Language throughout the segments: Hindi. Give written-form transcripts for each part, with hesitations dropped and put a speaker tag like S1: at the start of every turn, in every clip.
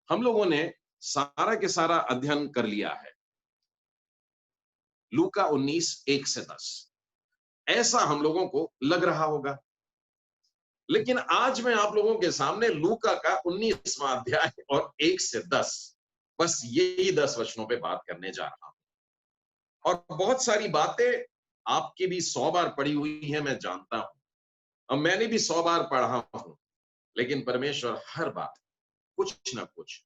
S1: हम लोगों ने सारा के सारा अध्ययन कर लिया है। लूका 19 1 से 10 ऐसा हम लोगों को लग रहा होगा। लेकिन आज मैं आप लोगों के सामने लूका का 19वां अध्याय और 1 से 10 बस यही 10 वचनों पे बात करने जा रहा हूं। और बहुत सारी बातें आपकी भी 100 बार पढ़ी हुई है, मैं जानता हूं, और मैंने भी 100 बार पढ़ा हूं। लेकिन परमेश्वर हर बात कुछ ना कुछ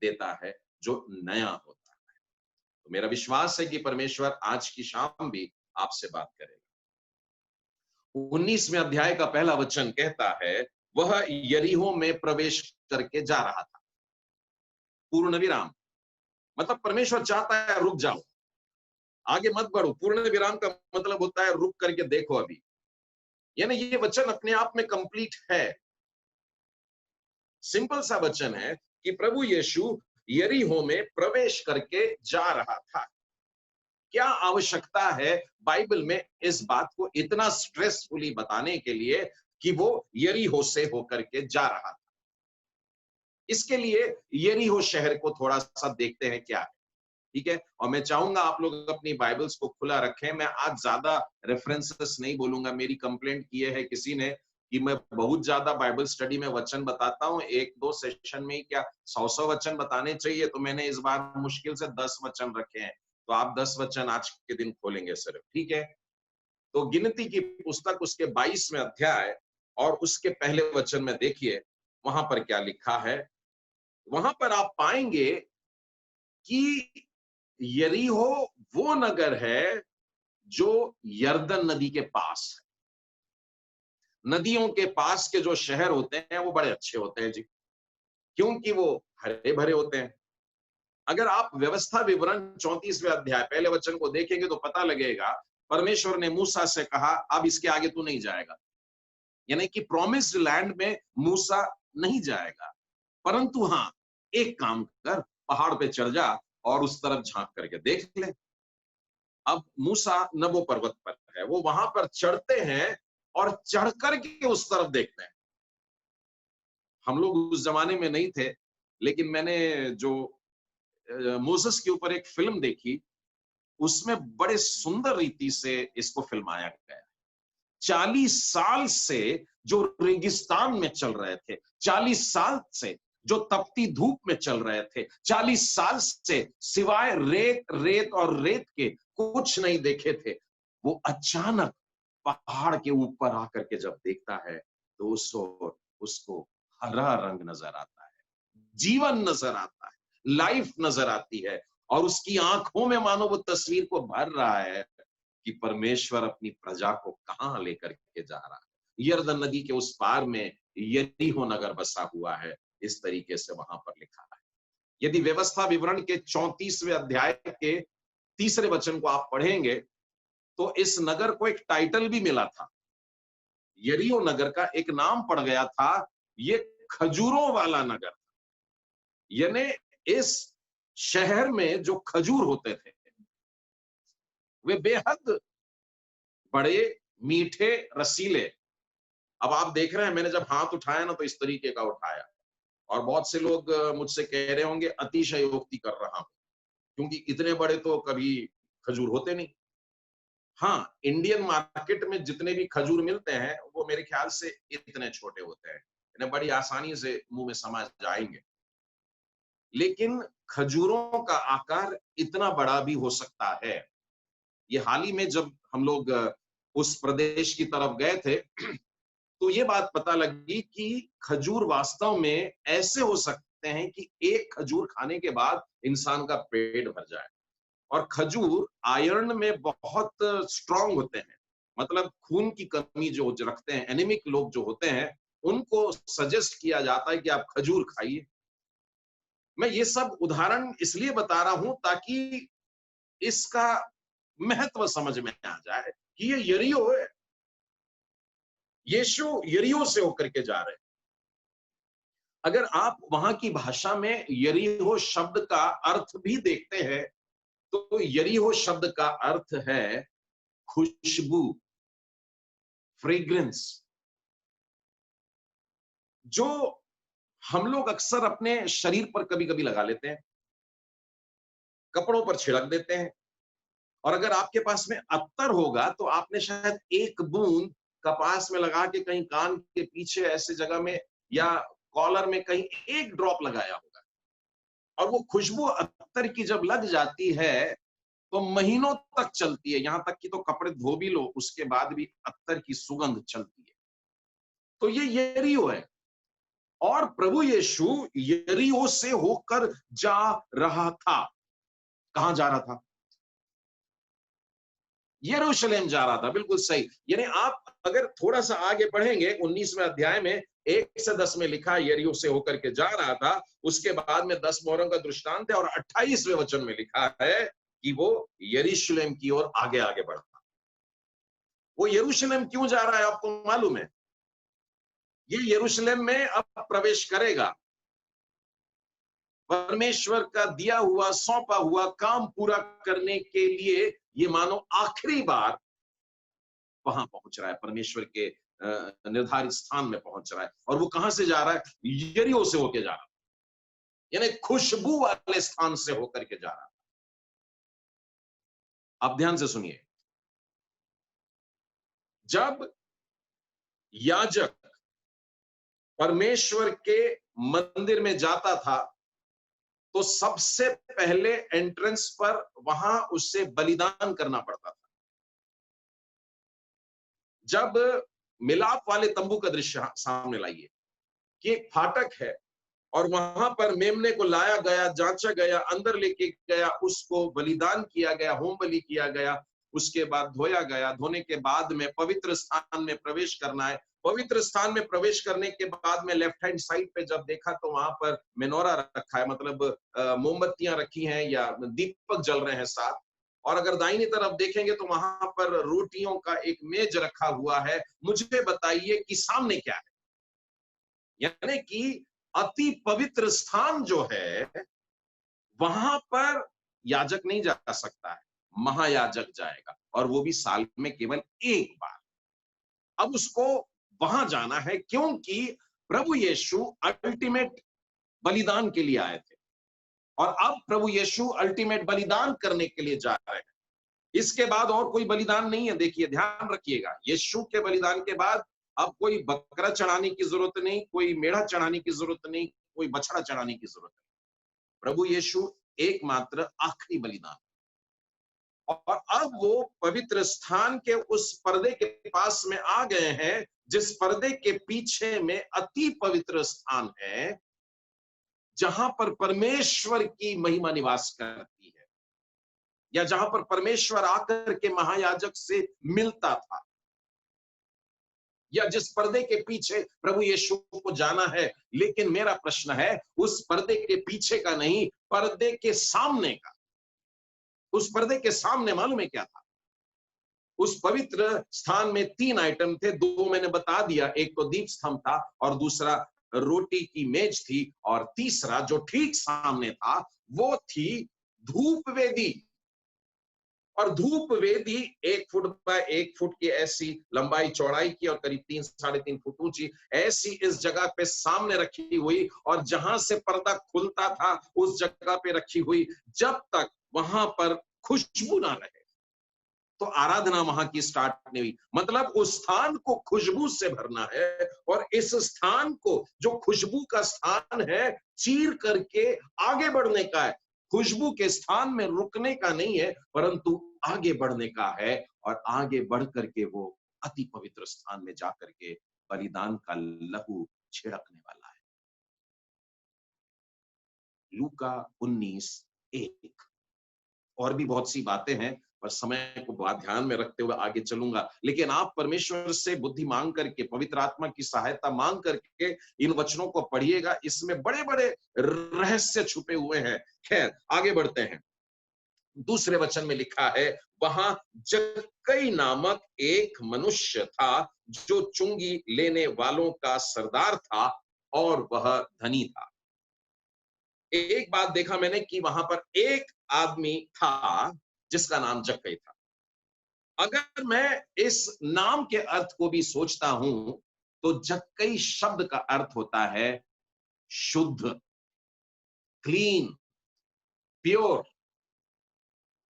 S1: देता है जो नया होता है। तो मेरा विश्वास है कि परमेश्वर आज की शाम भी आपसे बात करेगा। 19वें अध्याय का पहला वचन कहता है, वह यरीहो में प्रवेश करके जा रहा था। पूर्ण विराम। मतलब परमेश्वर चाहता है रुक जाओ, आगे मत बढ़ो। पूर्ण विराम का मतलब होता है रुक करके देखो अभी। यानी ये वचन अपने आप में कंप्लीट है। सिंपल सा वचन है कि प्रभु यीशु यरीहो में प्रवेश करके जा रहा था। क्या आवश्यकता है बाइबल में इस बात को इतना स्ट्रेसफुली बताने के लिए कि वो यरीहो से होकर के जा रहा था? इसके लिए यरीहो शहर को थोड़ा सा देखते हैं क्या है, ठीक है। और मैं चाहूंगा आप लोग अपनी बाइबल्स को खुला रखें। मैं आज ज्यादा रेफरेंसेस नहीं बोलूंगा। मेरी कंप्लेंट किए है किसी ने कि मैं बहुत ज्यादा बाइबल स्टडी में वचन बताता हूं, एक दो सेशन में ही क्या 100 वचन बताने चाहिए। तो मैंने इस बार मुश्किल से 10 वचन रखे हैं। तो आप 10 वचन आज के दिन खोलेंगे सिर्फ, ठीक है। तो गिनती की पुस्तक उसके 22वें अध्याय और उसके पहले वचन में देखिए वहां पर क्या लिखा है। वहां पर आप पाएंगे कि यरीहो वो नगर है जो यरदन नदी के पास है। नदियों के पास के जो शहर होते हैं वो बड़े अच्छे होते हैं जी, क्योंकि वो हरे भरे होते हैं। अगर आप व्यवस्था विवरण 34वें अध्याय पहले वचन को देखेंगे तो पता लगेगा परमेश्वर ने मूसा से कहा अब इसके आगे तू नहीं जाएगा। यानी कि प्रॉमिस्ड लैंड में मूसा नहीं जाएगा, परंतु हाँ एक काम कर, पहाड़ पे चढ़ जा और उस तरफ झांक करके देख ले। अब मूसा नबो पर्वत पर है, वो वहां पर चढ़ते हैं और चढ़ करके उस तरफ देखते हैं। हम लोग उस जमाने में नहीं थे, लेकिन मैंने जो मोसेस के ऊपर एक फिल्म देखी, उसमें बड़े सुंदर रीति से इसको फिल्माया गया। 40 साल से जो रेगिस्तान में चल रहे थे, 40 साल से जो तपती धूप में चल रहे थे, 40 साल से सिवाय रेत रेत और रेत के कुछ नहीं देखे थे, वो अचानक पहाड़ के ऊपर आकर के जब देखता है तो उसको हरा रंग नजर आता है, जीवन नजर आता है, लाइफ नजर आती है। और उसकी आंखों में मानो वो तस्वीर को भर रहा है कि परमेश्वर अपनी प्रजा को कहां लेकर के जा रहा है। यरदन नदी के उस पार में यरीहो नगर बसा हुआ है, इस तरीके से वहां पर लिखा है। यदि व्यवस्था विवरण के 34वें अध्याय के तीसरे वचन को आप पढ़ेंगे तो इस नगर को एक टाइटल भी मिला था। यरीहो नगर का एक नाम पड़ गया था, ये खजूरों वाला नगर। यानी इस शहर में जो खजूर होते थे वे बेहद बड़े, मीठे, रसीले। अब आप देख रहे हैं मैंने जब हाथ उठाया ना तो इस तरीके का उठाया, और बहुत से लोग मुझसे कह रहे होंगे अतिशयोक्ति कर रहा हूं, क्योंकि इतने बड़े तो कभी खजूर होते नहीं। हाँ, इंडियन मार्केट में जितने भी खजूर मिलते हैं वो मेरे ख्याल से इतने छोटे होते हैं, इन्हें बड़ी आसानी से मुंह में समा जाएंगे। लेकिन खजूरों का आकार इतना बड़ा भी हो सकता है। ये हाल ही में जब हम लोग उस प्रदेश की तरफ गए थे तो ये बात पता लगी कि खजूर वास्तव में ऐसे हो सकते हैं कि एक खजूर खाने के बाद इंसान का पेट भर जाए। और खजूर आयरन में बहुत स्ट्रांग होते हैं। मतलब खून की कमी जो रखते हैं, एनीमिक लोग जो होते हैं, उनको सजेस्ट किया जाता है कि आप खजूर खाइए। मैं ये सब उदाहरण इसलिए बता रहा हूं ताकि इसका महत्व समझ में आ जाए कि ये यरीहो है। यीशु यरीहो से होकर के जा रहे हैं। अगर आप वहां की भाषा में यरीहो शब्द का अर्थ भी देखते हैं तो यरीहो शब्द का अर्थ है खुशबू, फ्रेग्रेंस। जो हम लोग अक्सर अपने शरीर पर कभी-कभी लगा लेते हैं, कपड़ों पर छिड़क देते हैं और अगर आपके पास में अत्तर होगा तो आपने शायद एक बूंद कपास में लगा के कहीं कान के पीछे ऐसे जगह में या कॉलर में कहीं एक ड्रॉप लगाया होगा और वो खुशबू अत्तर की जब लग जाती है तो महीनों तक चलती है, यहां तक कि तो कपड़े धो भी लो उसके बाद भी अत्तर की सुगंध चलती है। तो ये यरीहो है और प्रभु यीशु यरीहो से होकर जा रहा था। कहां जा रहा था? यरूशलेम जा रहा था, बिल्कुल सही। यानी आप अगर थोड़ा सा आगे पढ़ेंगे 19वें अध्याय में 1 से 10 में लिखा यरीहो से होकर के जा रहा था, उसके बाद में 10 मोहरों का दृष्टांत है और 28वें वचन में लिखा है कि वो यरूशलेम की ओर आगे आगे बढ़ा। वो यरूशलेम क्यों जा रहा है आपको मालूम है? ये यरूशलेम में अब प्रवेश करेगा, परमेश्वर का दिया हुआ सौंपा हुआ काम पूरा करने के लिए ये मानो आखिरी बार वहां पहुंच रहा है, परमेश्वर के निर्धारित स्थान में पहुंच रहा है। और वो कहां से जा रहा है? यरीहो से होके जा रहा है, यानी खुशबू वाले स्थान से होकर के जा रहा है। आप ध्यान से सुनिए, जब याजक परमेश्वर के मंदिर में जाता था तो सबसे पहले एंट्रेंस पर वहां उससे बलिदान करना पड़ता था। जब मिलाप वाले तंबू का दृश्य सामने लाइए कि एक फाटक है और वहां पर मेमने को लाया गया, जांचा गया, अंदर लेके गया, उसको बलिदान किया गया, होम बलि किया गया, उसके बाद धोया गया, धोने के बाद में पवित्र स्थान में प्रवेश करना है। पवित्र स्थान में प्रवेश करने के बाद में लेफ्ट हैंड साइड पे जब देखा तो वहां पर मेनोरा रखा है, मतलब मोमबत्तियां रखी हैं या दीपक जल रहे हैं साथ। और अगर दाहिनी तरफ देखेंगे तो वहां पर रोटियों का एक मेज रखा हुआ है। मुझे बताइए कि सामने क्या है? यानी कि अति पवित्र स्थान जो है वहां पर याजक नहीं जा सकता है, महायाजक जाएगा और वो भी साल में केवल एक बार। अब उसको वहां जाना है क्योंकि प्रभु यीशु अल्टीमेट बलिदान के लिए आए थे और अब प्रभु यीशु अल्टीमेट बलिदान करने के लिए जा रहे हैं। इसके बाद और कोई बलिदान नहीं है। देखिए, ध्यान रखिएगा, यीशु के बलिदान के बाद अब कोई बकरा चढ़ाने की जरूरत नहीं, कोई मेढ़ा चढ़ाने की जरूरत नहीं, कोई बछड़ा चढ़ाने की जरूरत नहीं। प्रभु यीशु एकमात्र आखिरी बलिदान। और अब वो पवित्र स्थान के उस पर्दे के पास में आ गए हैं जिस पर्दे के पीछे में अति पवित्र स्थान है, जहां पर परमेश्वर की महिमा निवास करती है या जहां पर परमेश्वर आकर के महायाजक से मिलता था, या जिस पर्दे के पीछे प्रभु यीशु को जाना है। लेकिन मेरा प्रश्न है, उस पर्दे के पीछे का नहीं, पर्दे के सामने का। उस पर्दे के सामने मालूम है क्या था? उस पवित्र स्थान में 3 आइटम थे, 2 मैंने बता दिया, एक तो दीप स्तंभ था और दूसरा रोटी की मेज थी और तीसरा जो ठीक सामने था वो थी धूप वेदी। और धूप वेदी 1 फुट बाय 1 फुट की ऐसी लंबाई चौड़ाई की और करीब 3 साढ़े 3 फुट ऊंची ऐसी इस जगह पे सामने रखी हुई और जहां से पर्दा खुलता था उस जगह पे रखी हुई, जब तक वहां पर खुशबू ना रहे तो आराधना वहां की स्टार्ट नहीं हुई। मतलब उस स्थान को खुशबू से भरना है और इस स्थान को, जो खुशबू का स्थान है, चीर करके आगे बढ़ने का है। खुशबू के स्थान में रुकने का नहीं है परंतु आगे बढ़ने का है और आगे बढ़ करके वो अति पवित्र स्थान में जाकर के बलिदान का लहू छिड़कने वाला है। लूका 19:1। और भी बहुत सी बातें हैं पर समय को बात ध्यान में रखते हुए आगे चलूंगा। लेकिन आप परमेश्वर से बुद्धि मांग करके, पवित्र आत्मा की सहायता मांग करके इन वचनों को पढ़िएगा, इसमें बड़े बड़े रहस्य छुपे हुए हैं। खैर आगे बढ़ते हैं। दूसरे वचन में लिखा है, वहां जक्कई नामक एक मनुष्य था जो चुंगी लेने वालों का सरदार था और वह धनी था। एक बात देखा मैंने कि वहां पर एक आदमी था जिसका नाम जक्कई था। अगर मैं इस नाम के अर्थ को भी सोचता हूं तो जक्कई शब्द का अर्थ होता है शुद्ध, क्लीन, प्योर।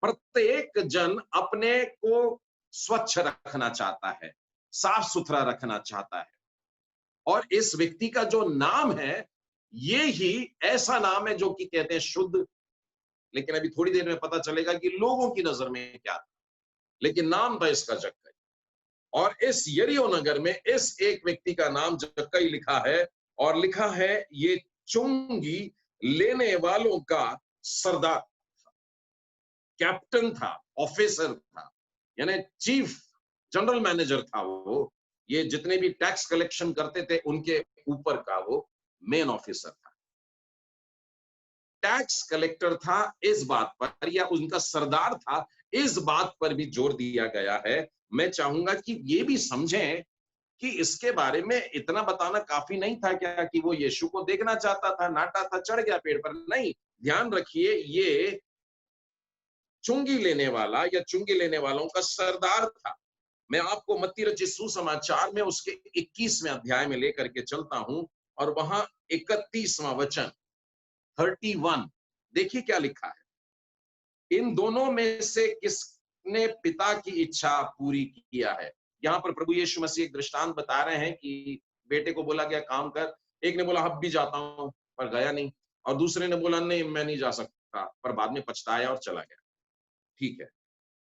S1: प्रत्येक जन अपने को स्वच्छ रखना चाहता है, साफ सुथरा रखना चाहता है। और इस व्यक्ति का जो नाम है, ये ही ऐसा नाम है जो कि कहते हैं शुद्ध। लेकिन अभी थोड़ी देर में पता चलेगा कि लोगों की नजर में क्या था, लेकिन नाम था इसका जक्कई। और इस यरीहो नगर में इस एक व्यक्ति का नाम जक्कई लिखा है, और लिखा है ये चुंगी लेने वालों का सरदार, कैप्टन था, ऑफिसर था, यानी चीफ जनरल मैनेजर था वो। ये जितने भी टैक्स कलेक्शन करते थे उनके ऊपर का वो मेन ऑफिसर था, टैक्स कलेक्टर था। इस बात पर, या उनका सरदार था, इस बात पर भी जोर दिया गया है। मैं चाहूंगा कि ये भी समझें कि इसके बारे में इतना बताना काफी नहीं था क्या कि वो यीशु को देखना चाहता था, नाटा था, चढ़ गया पेड़ पर। नहीं, ध्यान रखिए, ये चुंगी लेने वाला या चुंगी लेने वालों का सरदार था। मैं आपको मत्ती रचित सुसमाचार में उसके 21वें अध्याय में लेकर के चलता हूं, और वहां 31वां वचन, 31, देखिए क्या लिखा है। इन दोनों में से किसने पिता की इच्छा पूरी किया है? यहाँ पर प्रभु यीशु मसीह एक दृष्टांत बता रहे हैं कि बेटे को बोला गया काम कर, एक ने बोला अब भी जाता हूं, पर गया नहीं, और दूसरे ने बोला नहीं मैं नहीं जा सकता, पर बाद में पछताया और चला गया। ठीक है,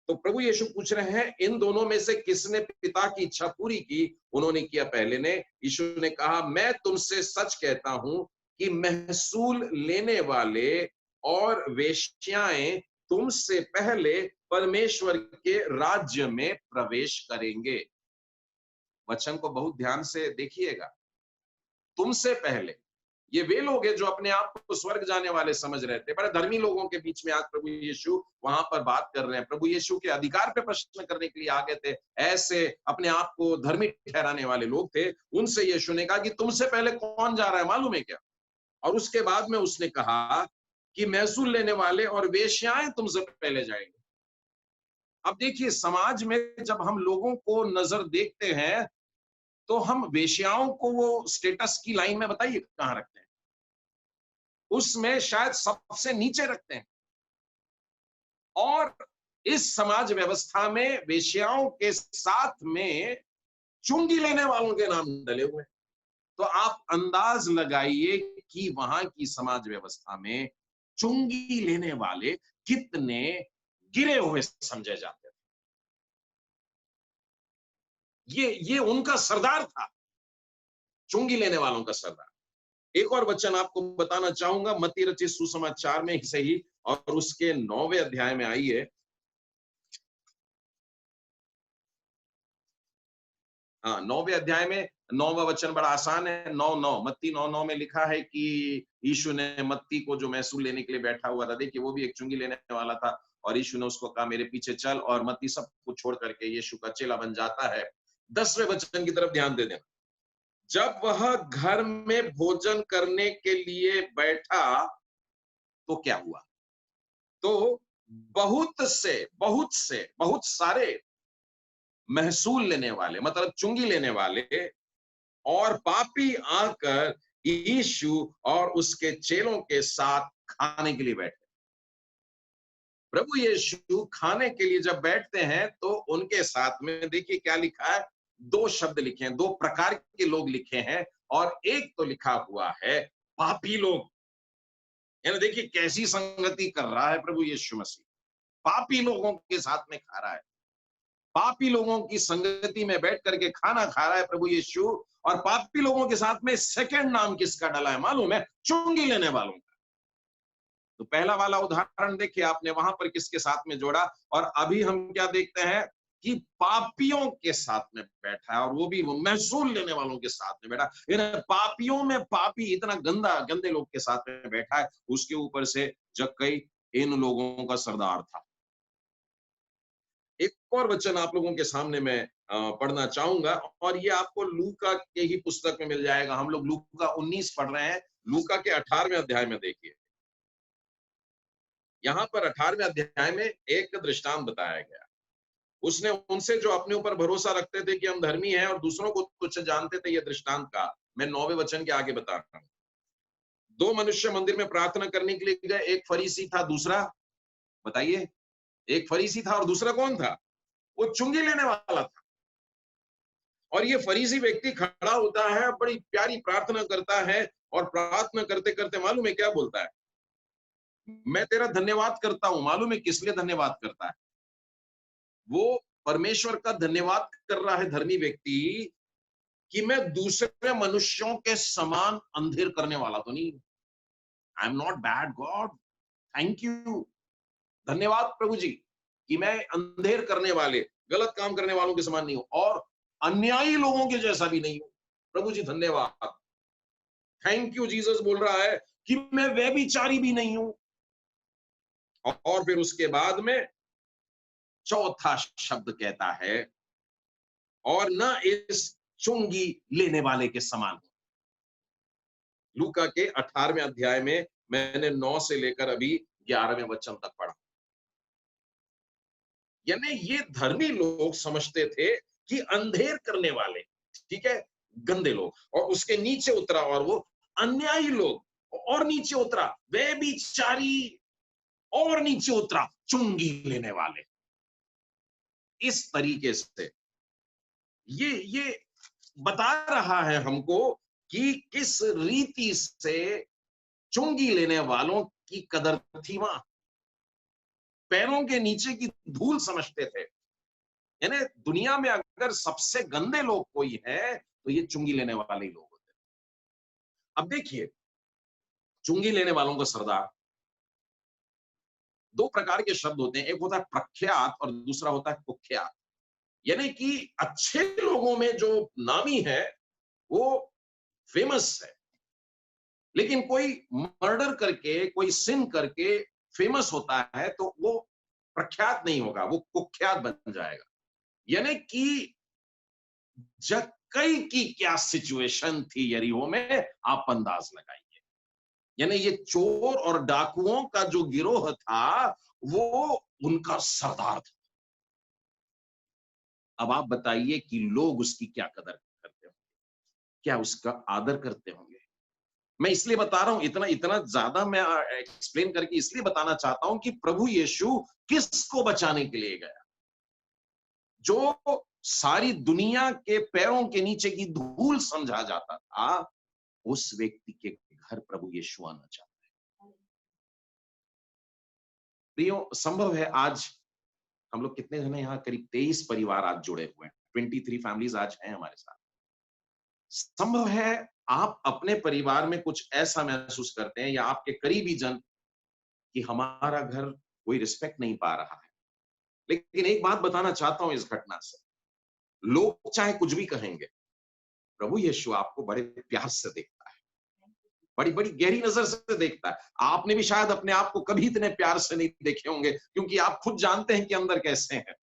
S1: तो प्रभु यीशु पूछ रहे हैं इन दोनों में से किसने पिता की इच्छा पूरी की? उन्होंने किया, पहले ने। यीशु ने कहा मैं तुमसे सच कहता हूं कि महसूल लेने वाले और वेश्याएं तुमसे पहले परमेश्वर के राज्य में प्रवेश करेंगे। वचन को बहुत ध्यान से देखिएगा, तुमसे पहले। ये वे लोग हैं जो अपने आप को स्वर्ग जाने वाले समझ रहे थे, बड़े धर्मी लोगों के बीच में आज प्रभु यीशु वहां पर बात कर रहे हैं। प्रभु यीशु के अधिकार पे प्रश्न करने के लिए आ गए थे, ऐसे अपने आप को धर्मी ठहराने वाले लोग थे। उनसे यीशु ने कहा कि तुमसे पहले कौन जा रहा है मालूम है क्या? और उसके बाद में उसने कहा कि महसूल लेने वाले और वेश्याएं तुमसे पहले जाएंगे। अब देखिए, समाज में जब हम लोगों को नजर देखते हैं, तो हम वेश्याओं को वो स्टेटस की लाइन में बताइए कहां रखते हैं? उसमें शायद सबसे नीचे रखते हैं। और इस समाज व्यवस्था में वेश्याओं के साथ में चुंगी लेने वालों के नाम डले हुए हैं। तो आप अंदाज लगाइए कि वहां की समाज व्यवस्था में चुंगी लेने वाले कितने गिरे हुए समझे जाते थे। ये उनका सरदार था, चुंगी लेने वालों का सरदार। एक और वचन आपको बताना चाहूंगा, मत्ती रचित सुसमाचार में से ही, और उसके 9वें अध्याय में आइए। हाँ, 9वें अध्याय में 9वां वचन बड़ा आसान है। 9:9, मत्ती 9:9 में लिखा है कि यीशु ने मत्ती को, जो महसूल लेने के लिए बैठा हुआ था, देखिए वो भी एक चुंगी लेने वाला था, और यीशु ने उसको कहा मेरे पीछे चल, और मत्ती सब कुछ छोड़ करके यीशु का चेला बन जाता है। 10वें वचन की तरफ ध्यान दे देना। जब वह घर में भोजन करने के लिए बैठा तो क्या हुआ? तो बहुत सारे महसूल लेने वाले, मतलब चुंगी लेने वाले और पापी आकर यीशु और उसके चेलों के साथ खाने के लिए बैठे। प्रभु यीशु खाने के लिए जब बैठते हैं तो उनके साथ में देखिए क्या लिखा है, दो शब्द लिखे हैं, दो प्रकार के लोग लिखे हैं, और एक तो लिखा हुआ है पापी लोग। यानी देखिए कैसी संगति कर रहा है प्रभु यीशु मसीह, पापी लोगों के साथ में खा रहा है, पापी लोगों की संगति में बैठ करके खाना खा रहा है प्रभु यीशु। और पापी लोगों के साथ में सेकंड नाम किसका डला है मालूम है? चुंगी लेने वालों का। तो पहला वाला उदाहरण देखिए आपने, वहां पर किसके साथ में जोड़ा, और अभी हम क्या देखते हैं कि पापियों के साथ में बैठा है, और वो भी महसूल लेने वालों के साथ में बैठा। इन पापियों में पापी इतना गंदे लोग के साथ में बैठा है, उसके ऊपर से जक्कई इन लोगों का सरदार था। एक और वचन आप लोगों के सामने मैं पढ़ना चाहूंगा, और ये आपको लूका के ही पुस्तक में मिल जाएगा। हम लोग लूका 19 पढ़ रहे हैं, लूका के 18वें अध्याय में देखिए। यहाँ पर 18वें अध्याय में एक दृष्टांत बताया गया। उसने उनसे जो अपने ऊपर भरोसा रखते थे कि हम धर्मी हैं और दूसरों को तुच्छ जानते थे, ये दृष्टांत का मैं 9वें वचन के आगे बता रहा हूं। दो मनुष्य मंदिर में प्रार्थना करने के लिए गए, एक फरीसी था, दूसरा बताइए, एक फरीसी था और दूसरा कौन था? वो चुंगी लेने वाला था। और ये फरीसी व्यक्ति खड़ा होता है, बड़ी प्यारी प्रार्थना करता है और प्रार्थना करते करते मालूम है क्या बोलता है? मैं तेरा धन्यवाद करता हूं। मालूम है किस लिए धन्यवाद करता है? वो परमेश्वर का धन्यवाद कर रहा है धर्मी व्यक्ति कि मैं दूसरे मनुष्यों के समान अंधेर करने वाला तो नहीं। I am not bad God, thank you, धन्यवाद प्रभु जी कि मैं अंधेर करने वाले, गलत काम करने वालों के समान नहीं हूं और अन्यायी लोगों के जैसा भी नहीं हूं। प्रभु जी धन्यवाद, थैंक यू जीसस बोल रहा है कि मैं व्यभिचारी भी नहीं हूं। और फिर उसके बाद में चौथा शब्द कहता है, और न इस चुंगी लेने वाले के समान हूं। लूका के 18वें अध्याय में मैंने 9 से लेकर अभी 11वें वचन तक पढ़ा। यानी ये धर्मी लोग समझते थे कि अंधेर करने वाले, ठीक है, गंदे लोग, और उसके नीचे उतरा और वो अन्यायी लोग, और नीचे उतरा व्यभिचारी, और नीचे उतरा चुंगी लेने वाले। इस तरीके से ये बता रहा है हमको कि किस रीति से चुंगी लेने वालों की कदर थी वहां। पैरों के नीचे की धूल समझते थे। यानी दुनिया में अगर सबसे गंदे लोग कोई है तो ये चुंगी लेने वाले ही लोग होते हैं। अब देखिए, चुंगी लेने वालों का सरदार, दो प्रकार के शब्द होते हैं, एक होता है प्रख्यात और दूसरा होता है कुख्यात। यानी कि अच्छे लोगों में जो नामी है वो फेमस है, लेकिन कोई मर्डर करके, कोई सिन करके फेमस होता है तो वो प्रख्यात नहीं होगा, वो कुख्यात बन जाएगा। यानी कि जक्कई की क्या सिचुएशन थी यरीहो में, आप अंदाज लगाइए। यानी ये चोर और डाकुओं का जो गिरोह था वो उनका सरदार था। अब आप बताइए कि लोग उसकी क्या कदर करते होंगे, क्या उसका आदर करते होंगे। मैं इसलिए बता रहा हूं, इतना इतना ज्यादा मैं एक्सप्लेन करके इसलिए बताना चाहता हूं कि प्रभु यीशु किसको बचाने के लिए गया? जो सारी दुनिया के पैरों के नीचे की धूल समझा जाता था, उस व्यक्ति के घर प्रभु यीशु आना चाहता है। प्रियो, संभव है आज हम लोग कितने जने यहाँ, करीब 23 परिवार आज जुड़े हुए हैं, 23 फैमिलीज आज हैं हमारे साथ। संभव है आप अपने परिवार में कुछ ऐसा महसूस करते हैं या आपके करीबी जन कि हमारा घर कोई रिस्पेक्ट नहीं पा रहा है। लेकिन एक बात बताना चाहता हूं इस घटना से, लोग चाहे कुछ भी कहेंगे, प्रभु यीशु आपको बड़े प्यार से देखता है, बड़ी बड़ी गहरी नजर से देखता है। आपने भी शायद अपने आप को कभी इतने प्यार से नहीं देखे होंगे, क्योंकि आप खुद जानते हैं कि अंदर कैसे हैं।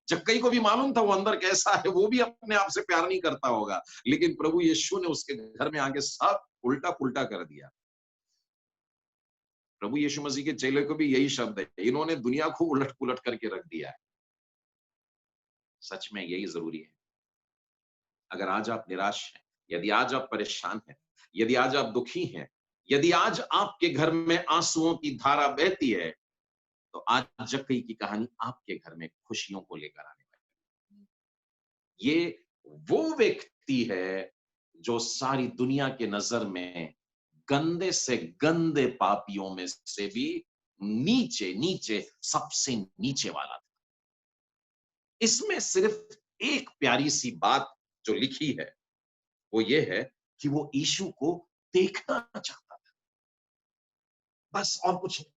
S1: जक्कई को भी मालूम था वो अंदर कैसा है, वो भी अपने आप से प्यार नहीं करता होगा, लेकिन प्रभु यीशु ने उसके घर में आके सब उल्टा पुल्टा कर दिया। प्रभु यीशु मसीह के चेले को भी यही शब्द है, इन्होंने दुनिया को उलट पुलट करके रख दिया है। सच में यही जरूरी है। अगर आज आप निराश हैं, यदि आज आप परेशान हैं, यदि आज आप दुखी हैं, यदि आज आपके घर में आंसुओं की धारा बहती है, तो आज जक्कई की कहानी आपके घर में खुशियों को लेकर आने वाली है। ये वो व्यक्ति है जो सारी दुनिया के नजर में गंदे से गंदे पापियों में से भी नीचे नीचे सबसे नीचे वाला था। इसमें सिर्फ एक प्यारी सी बात जो लिखी है वो ये है कि वो यीशु को देखना चाहता था, बस और कुछ नहीं।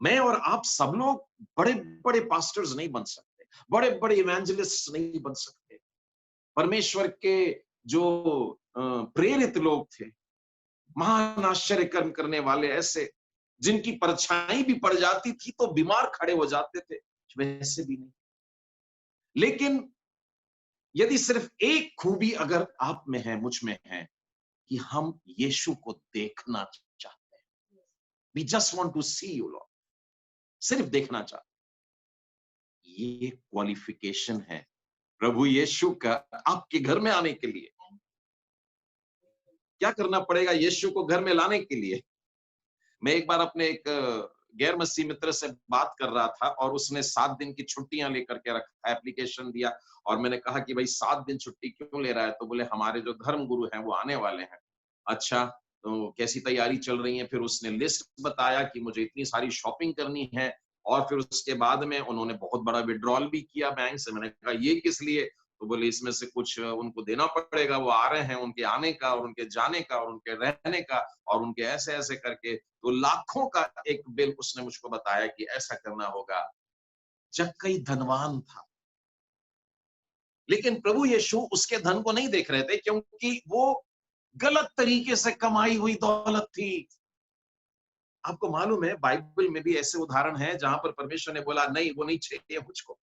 S1: मैं और आप सब लोग बड़े बड़े पास्टर्स नहीं बन सकते, बड़े बड़े इवेंजलिस्ट नहीं बन सकते। परमेश्वर के जो प्रेरित लोग थे, महान आश्चर्य कर्म करने वाले, ऐसे जिनकी परछाई भी पड़ जाती थी तो बीमार खड़े हो जाते थे, वैसे भी नहीं। लेकिन यदि सिर्फ एक खूबी अगर आप में है, मुझ में है, कि हम यीशु को देखना चाहते हैं, we just want to see you lord, सिर्फ देखना चाहते हैं, ये क्वालिफिकेशन है प्रभु यीशु का आपके घर में आने के लिए। क्या करना पड़ेगा यीशु को घर में लाने के लिए? मैं एक बार अपने एक गैर मसीह मित्र से बात कर रहा था और उसने 7 दिन की छुट्टियां लेकर के रखा, एप्लीकेशन दिया और मैंने कहा कि भाई 7 दिन छुट्टी क्यों ले रहा है? तो बोले हमारे जो धर्म गुरु हैं वो आने वाले हैं। अच्छा, तो कैसी तैयारी चल रही है? फिर उसने लिस्ट बताया कि मुझे इतनी सारी शॉपिंग करनी है और फिर उसके बाद में उन्होंने बहुत बड़ा विथड्रॉल भी किया बैंक से। मैंने कहा ये किस लिए? तो बोले इसमें से कुछ उनको देना पड़ेगा, वो आ रहे हैं, उनके आने का और उनके जाने का और उनके रहने का और उनके ऐसे-ऐसे करके तो लाखों का एक बिल उसने मुझको बताया कि ऐसा करना होगा। जक्कई धनवान था, लेकिन प्रभु यीशु उसके धन को नहीं देख रहे थे क्योंकि वो गलत तरीके से कमाई हुई दौलत थी। आपको मालूम है बाइबल में भी ऐसे उदाहरण हैं जहां पर परमेश्वर ने बोला नहीं वो नहीं चाहिए मुझको,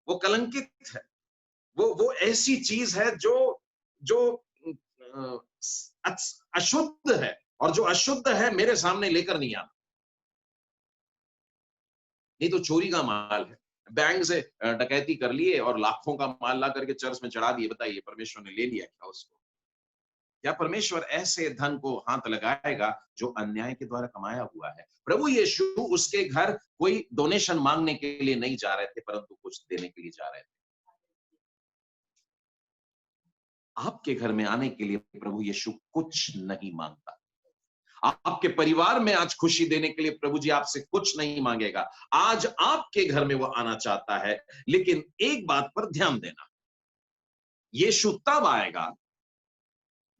S1: वो कलंकित है, वो ऐसी चीज है जो जो अशुद्ध है और जो अशुद्ध है मेरे सामने लेकर नहीं आना। नहीं तो चोरी का माल है, बैंक से डकैती कर लिए और लाखों का माल ला करके चर्च में चढ़ा दिए। बताइए परमेश्वर ने ले लिया क्या उसको? क्या परमेश्वर ऐसे धन को हाथ लगाएगा जो अन्याय के द्वारा कमाया हुआ है? प्रभु यीशु उसके घर कोई डोनेशन मांगने के लिए नहीं जा रहे थे, परंतु कुछ देने के लिए जा रहे थे। आपके घर में आने के लिए प्रभु यीशु कुछ नहीं मांगता। आपके परिवार में आज खुशी देने के लिए प्रभु जी आपसे कुछ नहीं मांगेगा। आज आपके घर में वो आना चाहता है, लेकिन एक बात पर ध्यान देना, यीशु तब आएगा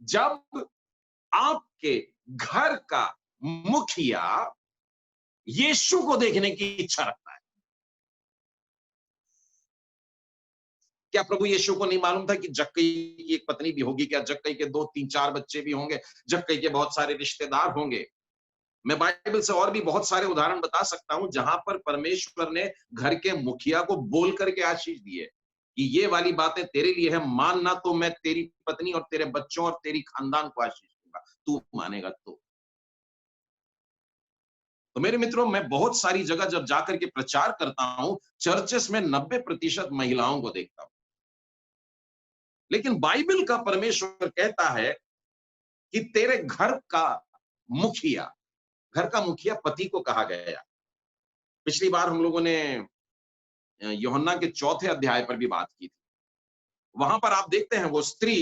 S1: जब आपके घर का मुखिया यीशु को देखने की इच्छा रखता है। क्या प्रभु यीशु को नहीं मालूम था कि जक्कई की एक पत्नी भी होगी? क्या जक्कई के 2, 3, 4 बच्चे भी होंगे? जक्कई के बहुत सारे रिश्तेदार होंगे। मैं बाइबल से और भी बहुत सारे उदाहरण बता सकता हूं जहां पर परमेश्वर ने घर के मुखिया को बोल करके आशीष दी है कि ये वाली बातें तेरे लिए है, मानना तो मैं तेरी पत्नी और तेरे बच्चों और तेरी खानदान को आशीष दूंगा, तू मानेगा तो मेरे मित्रों, मैं बहुत सारी जगह जब जाकर के प्रचार करता हूं, चर्चेस में 90% महिलाओं को देखता हूं, लेकिन बाइबल का परमेश्वर कहता है कि तेरे मुखिया घर का मुखिया पति को कहा गया। पिछली बार हम लोगों ने यूहन्ना के 4थे अध्याय पर भी बात की थी। वहां पर आप देखते हैं वो स्त्री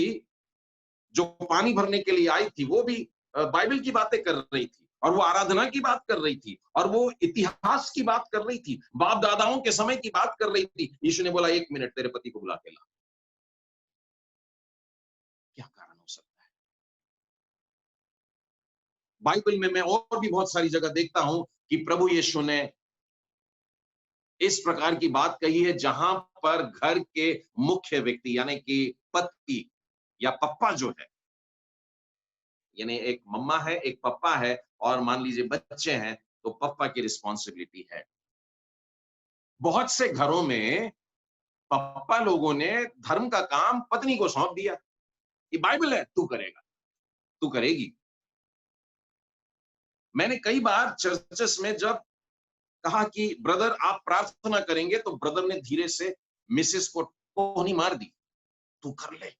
S1: जो पानी भरने के लिए आई थी, वो भी बाइबल की बातें कर रही थी और वो आराधना की बात कर रही थी और वो इतिहास की बात कर रही थी, बाप दादाओं के समय की बात कर रही थी। यीशु ने बोला 1 मिनट तेरे पति को बुला के ला। क्या कारण हो सकता है? बाइबल में मैं और भी बहुत सारी जगह देखता हूं कि प्रभु यीशु ने इस प्रकार की बात कही है जहां पर घर के मुख्य व्यक्ति यानी कि पति या पप्पा जो है, यानी एक मम्मा है, एक पप्पा है और मान लीजिए बच्चे हैं, तो पप्पा की रिस्पॉन्सिबिलिटी है। बहुत से घरों में पप्पा लोगों ने धर्म का काम पत्नी को सौंप दिया। ये बाइबल है, तू करेगा, तू करेगी। मैंने कई बार चर्चेस में जब कहा कि ब्रदर आप प्रार्थना करेंगे, तो ब्रदर ने धीरे से मिसेस को टोहनी मार दी, तू कर ले।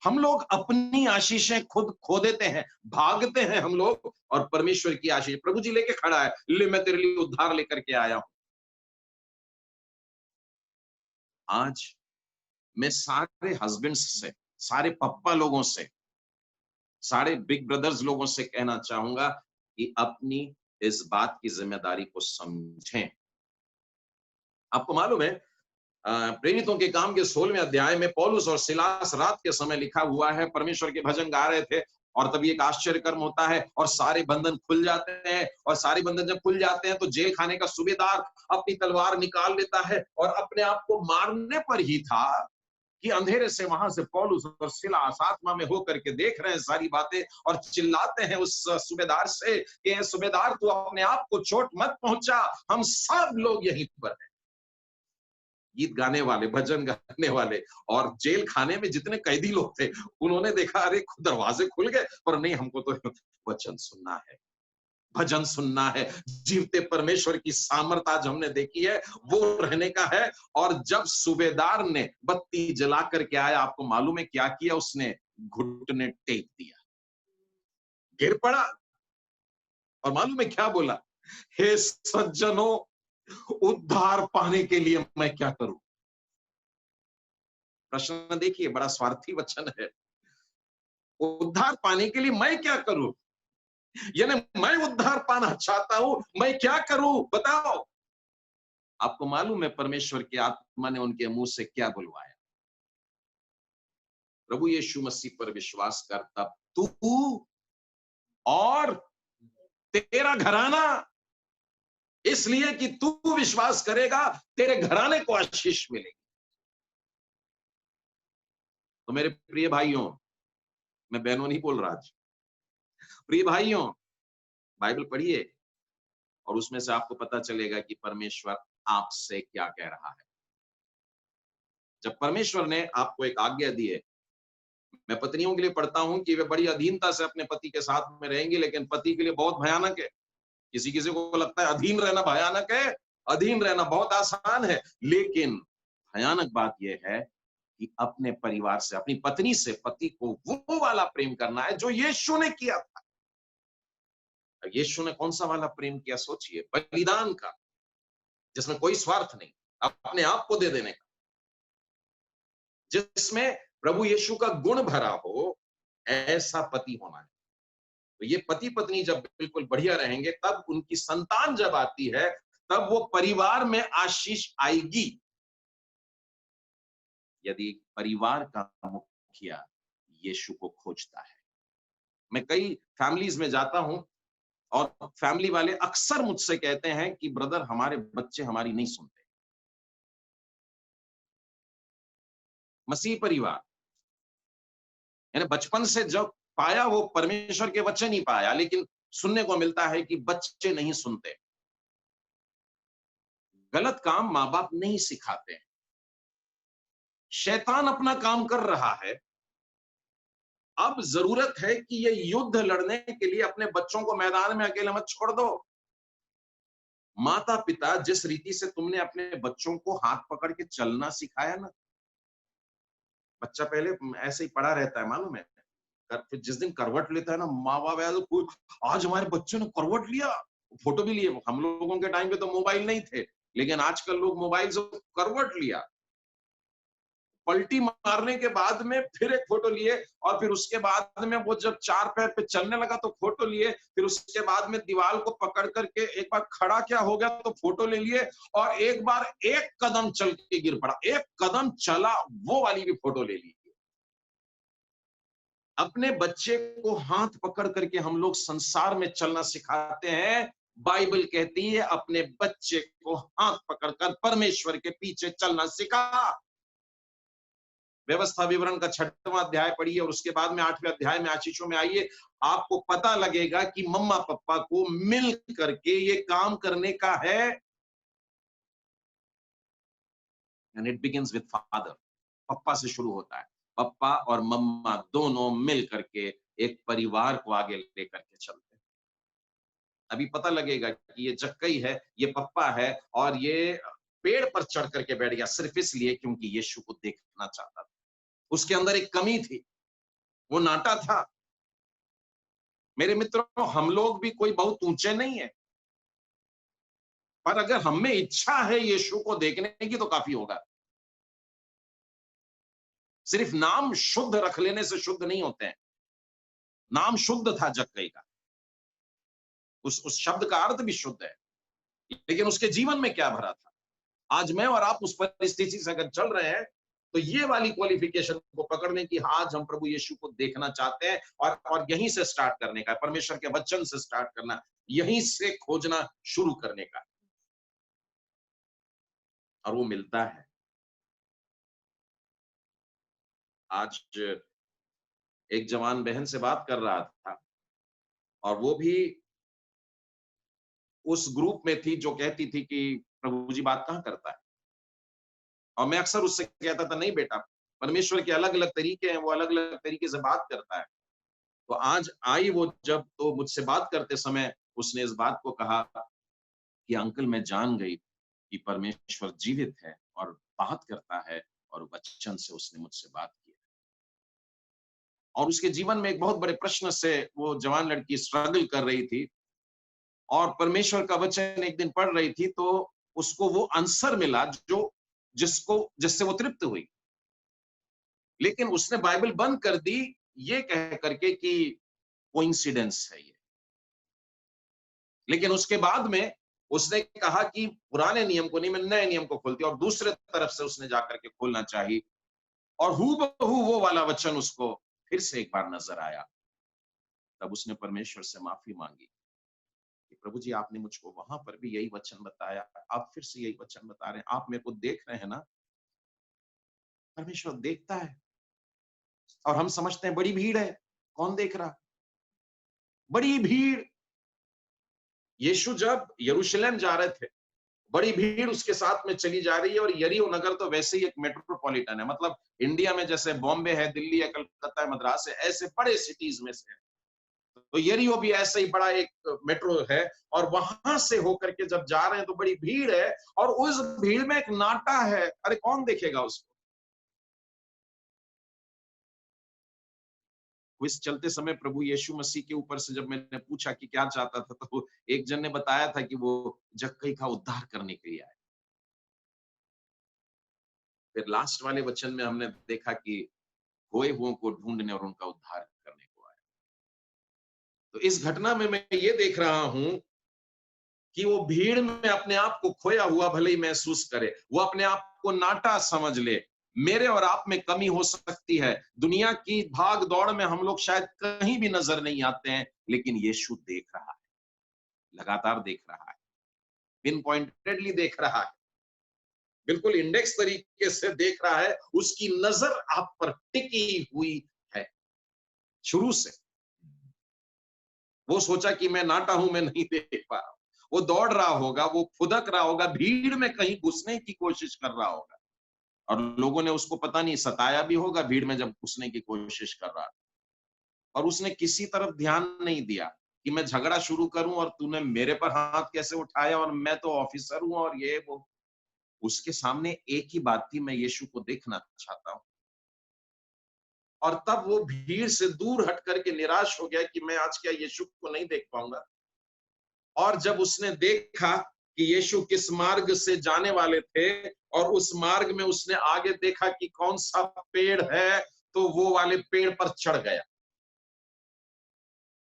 S1: हम लोग अपनी आशीषें खुद खो देते हैं, भागते हैं हम लोग और परमेश्वर की आशीष प्रभु जी लेके खड़ा है, ले मैं तेरे लिए उद्धार लेकर के आया हूं। आज मैं सारे हस्बैंड्स से, सारे पप्पा लोगों से, सारे बिग ब्रदर्स लोगों से कहना चाहूंगा कि अपनी इस बात की जिम्मेदारी को समझें। आपको मालूम है प्रेरितों के काम के 16वें अध्याय में पौलुस और सिलास रात के समय लिखा हुआ है, परमेश्वर के भजन गा रहे थे और तभी एक आश्चर्य कर्म होता है और सारे बंधन खुल जाते हैं और सारे बंधन जब खुल जाते हैं तो जेल खाने का सूबेदार अपनी तलवार निकाल लेता है और अपने आप को मारने पर ही था कि अंधेरे से वहां से पौलुस और सिलास आत्मा में होकर के देख रहे हैं सारी बातें और चिल्लाते हैं उस सूबेदार से कि सूबेदार तू अपने आप को चोट मत पहुंचा, हम सब लोग यहीं पर हैं। गीत गाने वाले, भजन गाने वाले और जेल खाने में जितने कैदी लोग थे, उन्होंने देखा अरे दरवाजे खुल गए, पर नहीं हमको तो वचन सुनना है। भजन सुनना है, जीवते परमेश्वर की सामर्थ आज हमने देखी है, वो रहने का है। और जब सूबेदार ने बत्ती जला करके आया, आपको मालूम है क्या किया उसने? घुटने टेक दिया, गिर पड़ा, और मालूम है क्या बोला? हे सज्जनों, उद्धार पाने के लिए मैं क्या करूं? प्रश्न देखिए, बड़ा स्वार्थी वचन है। उद्धार पाने के लिए मैं क्या करूं? यानी मैं उद्धार पाना चाहता हूं, मैं क्या करूं बताओ? आपको मालूम है परमेश्वर की आत्मा ने उनके मुंह से क्या बुलवाया? प्रभु यीशु मसीह पर विश्वास कर, तब तू और तेरा घराना, इसलिए कि तू विश्वास करेगा, तेरे घराने को आशीष मिलेगी। तो मेरे प्रिय भाइयों, मैं बहनों नहीं बोल रहा आज, प्रिय भाइयों, बाइबल पढ़िए और उसमें से आपको पता चलेगा कि परमेश्वर आपसे क्या कह रहा है। जब परमेश्वर ने आपको एक आज्ञा दी है, मैं पत्नियों के लिए पढ़ता हूं कि वे बड़ी अधीनता से अपने पति के साथ में रहेंगी, लेकिन पति के लिए बहुत भयानक है। किसी किसी को लगता है अधीन रहना भयानक है, अधीन रहना बहुत आसान है, लेकिन भयानक बात यह है कि अपने परिवार से, अपनी पत्नी से पति को वो वाला प्रेम करना है जो यीशु ने किया था। यीशु ने कौन सा वाला प्रेम किया सोचिए, बलिदान का, जिसमें कोई स्वार्थ नहीं, अपने आप को दे देने का, जिसमें प्रभु यीशु का गुण भरा हो, ऐसा पति होना है। तो ये पति पत्नी जब बिल्कुल बढ़िया रहेंगे, तब उनकी संतान जब आती है, तब वो परिवार में आशीष आएगी। यदि परिवार का मुखिया यीशु को खोजता है। मैं कई फैमिलीज में जाता हूं और फैमिली वाले अक्सर मुझसे कहते हैं कि ब्रदर, हमारे बच्चे हमारी नहीं सुनते। मसीह परिवार यानी बचपन से जब पाया, वो परमेश्वर के वचन ही पाया, लेकिन सुनने को मिलता है कि बच्चे नहीं सुनते। गलत काम माँ बाप नहीं सिखाते हैं। शैतान अपना काम कर रहा है। अब जरूरत है कि ये युद्ध लड़ने के लिए अपने बच्चों को मैदान में अकेले मत छोड़ दो। माता पिता, जिस रीति से तुमने अपने बच्चों को हाथ पकड़ के चलना सिखाया ना, बच्चा पहले ऐसे ही पड़ा रहता है, मालूम है। फिर जिस दिन करवट लेता है ना, माँ बाप यार तो आज हमारे बच्चे ने करवट लिया, फोटो भी लिए। हम लोगों के टाइम पे तो मोबाइल नहीं थे, लेकिन आजकल लोग मोबाइल से करवट लिया, पलटी मारने के बाद में फिर एक फोटो लिए, और फिर उसके बाद में वो जब चार पैर पे चलने लगा तो फोटो लिए, फिर उसके बाद में दीवार को पकड़ करके एक बार खड़ा क्या हो गया तो फोटो ले लिए, और एक बार एक कदम चल के गिर पड़ा, एक कदम चला वो वाली भी फोटो ले ली। अपने बच्चे को हाथ पकड़ करके हम लोग संसार में चलना सिखाते हैं। बाइबल कहती है अपने बच्चे को हाथ पकड़कर परमेश्वर के पीछे चलना सिखा। व्यवस्था विवरण का 6वां अध्याय पढ़िए और उसके बाद में 8वें अध्याय में आशीषों में आइए, आपको पता लगेगा कि मम्मा पापा को मिल करके ये काम करने का है। And it begins with father. पप्पा से शुरू होता है। पप्पा और मम्मा दोनों मिल करके एक परिवार को आगे लेकर के चलते हैं। अभी पता लगेगा कि ये जक्कई है, ये पप्पा है, और ये पेड़ पर चढ़ करके बैठ गया सिर्फ इसलिए क्योंकि यीशु को देखना चाहता था। उसके अंदर एक कमी थी, वो नाटा था। मेरे मित्रों, हम लोग भी कोई बहुत ऊंचे नहीं है, पर अगर हम में इच्छा है यीशु को देखने की तो काफी होगा। सिर्फ नाम शुद्ध रख लेने से शुद्ध नहीं होते हैं। नाम शुद्ध था जक्कई का, उस शब्द का अर्थ भी शुद्ध है, लेकिन उसके जीवन में क्या भरा था। आज मैं और आप उस परिस्थिति से अगर चल रहे हैं, तो ये वाली क्वालिफिकेशन को पकड़ने की, आज हम प्रभु यीशु को देखना चाहते हैं, और यहीं से स्टार्ट करने का, परमेश्वर के वचन से स्टार्ट करना, यहीं से खोजना शुरू करने का, और वो मिलता है। आज एक जवान बहन से बात कर रहा था, और वो भी उस ग्रुप में थी जो कहती थी कि प्रभु जी बात कहाँ करता है। और मैं अक्सर उससे कहता था, नहीं बेटा, परमेश्वर के अलग अलग तरीके हैं, वो अलग अलग तरीके से बात करता है। तो आज आई वो जब, तो मुझसे बात करते समय उसने इस बात को कहा कि अंकल मैं जान गई कि परमेश्वर जीवित है और बात करता है, और वचन से उसने मुझसे बात की। और उसके जीवन में एक बहुत बड़े प्रश्न से वो जवान लड़की स्ट्रगल कर रही थी, और परमेश्वर का वचन एक दिन पढ़ रही थी, तो उसको वो आंसर मिला जो जिससे वो तृप्त हुई। लेकिन उसने बाइबल बंद कर दी ये कह करके कि कोइंसिडेंस है ये। लेकिन उसके बाद में उसने कहा कि पुराने नियम को नहीं, मैं नए नियम को खोलती, और दूसरे तरफ से उसने जाकर के खोलना चाहिए, और हूबहू वो वाला वचन उसको फिर से एक बार नजर आया। तब उसने परमेश्वर से माफी मांगी कि प्रभु जी, आपने मुझको वहां पर भी यही वचन बताया, आप फिर से यही वचन बता रहे हैं, आप मेरे को देख रहे हैं ना। परमेश्वर देखता है, और हम समझते हैं बड़ी भीड़ है, कौन देख रहा? बड़ी भीड़। यीशु जब यरूशलेम जा रहे थे, बड़ी भीड़ उसके साथ में चली जा रही है, और यरीहो नगर तो वैसे ही एक मेट्रोपॉलिटन है, मतलब इंडिया में जैसे बॉम्बे है, दिल्ली है, कलकत्ता है, मद्रास है, ऐसे बड़े सिटीज में से है। तो यरीहो भी ऐसा ही बड़ा एक मेट्रो है, और वहां से होकर के जब जा रहे हैं तो बड़ी भीड़ है, और उस भीड़ में एक नाटा है। अरे कौन देखेगा उसको? क्विज चलते समय प्रभु यीशु मसीह के ऊपर से जब मैंने पूछा कि क्या चाहता था, तो एक जन ने बताया था कि वो जक्कई का उद्धार करने के लिए आए। फिर लास्ट वाले वचन में हमने देखा कि खोए हुओं को ढूंढने और उनका उद्धार करने को आया। तो इस घटना में मैं ये देख रहा हूं कि वो भीड़ में अपने आप को खोया हुआ भले ही महसूस करे, वो अपने आप को नाटा समझ ले। मेरे और आप में कमी हो सकती है, दुनिया की भाग दौड़ में हम लोग शायद कहीं भी नजर नहीं आते हैं, लेकिन यीशु देख रहा है, लगातार देख रहा है, पिन पॉइंटेडली देख रहा है, बिल्कुल इंडेक्स तरीके से देख रहा है। उसकी नजर आप पर टिकी हुई है शुरू से। वो सोचा कि मैं नाटा हूं, मैं नहीं देख पा रहा हूं। वो दौड़ रहा होगा, वो फुदक रहा होगा, भीड़ में कहीं घुसने की कोशिश कर रहा होगा, और लोगों ने उसको पता नहीं सताया भी होगा भीड़ में जब घुसने की कोशिश कर रहा था। और उसने किसी तरफ ध्यान नहीं दिया कि मैं झगड़ा शुरू करूं और तूने मेरे पर हाथ कैसे उठाया, और मैं तो ऑफिसर हूं, और ये वो। उसके सामने एक ही बात थी, मैं यीशु को देखना चाहता हूं। और तब वो भीड़ से दूर हट करके निराश हो गया कि मैं आज क्या यीशु को नहीं देख पाऊंगा। और जब उसने देखा कि यीशु किस मार्ग से जाने वाले थे, और उस मार्ग में उसने आगे देखा कि कौन सा पेड़ है, तो वो वाले पेड़ पर चढ़ गया।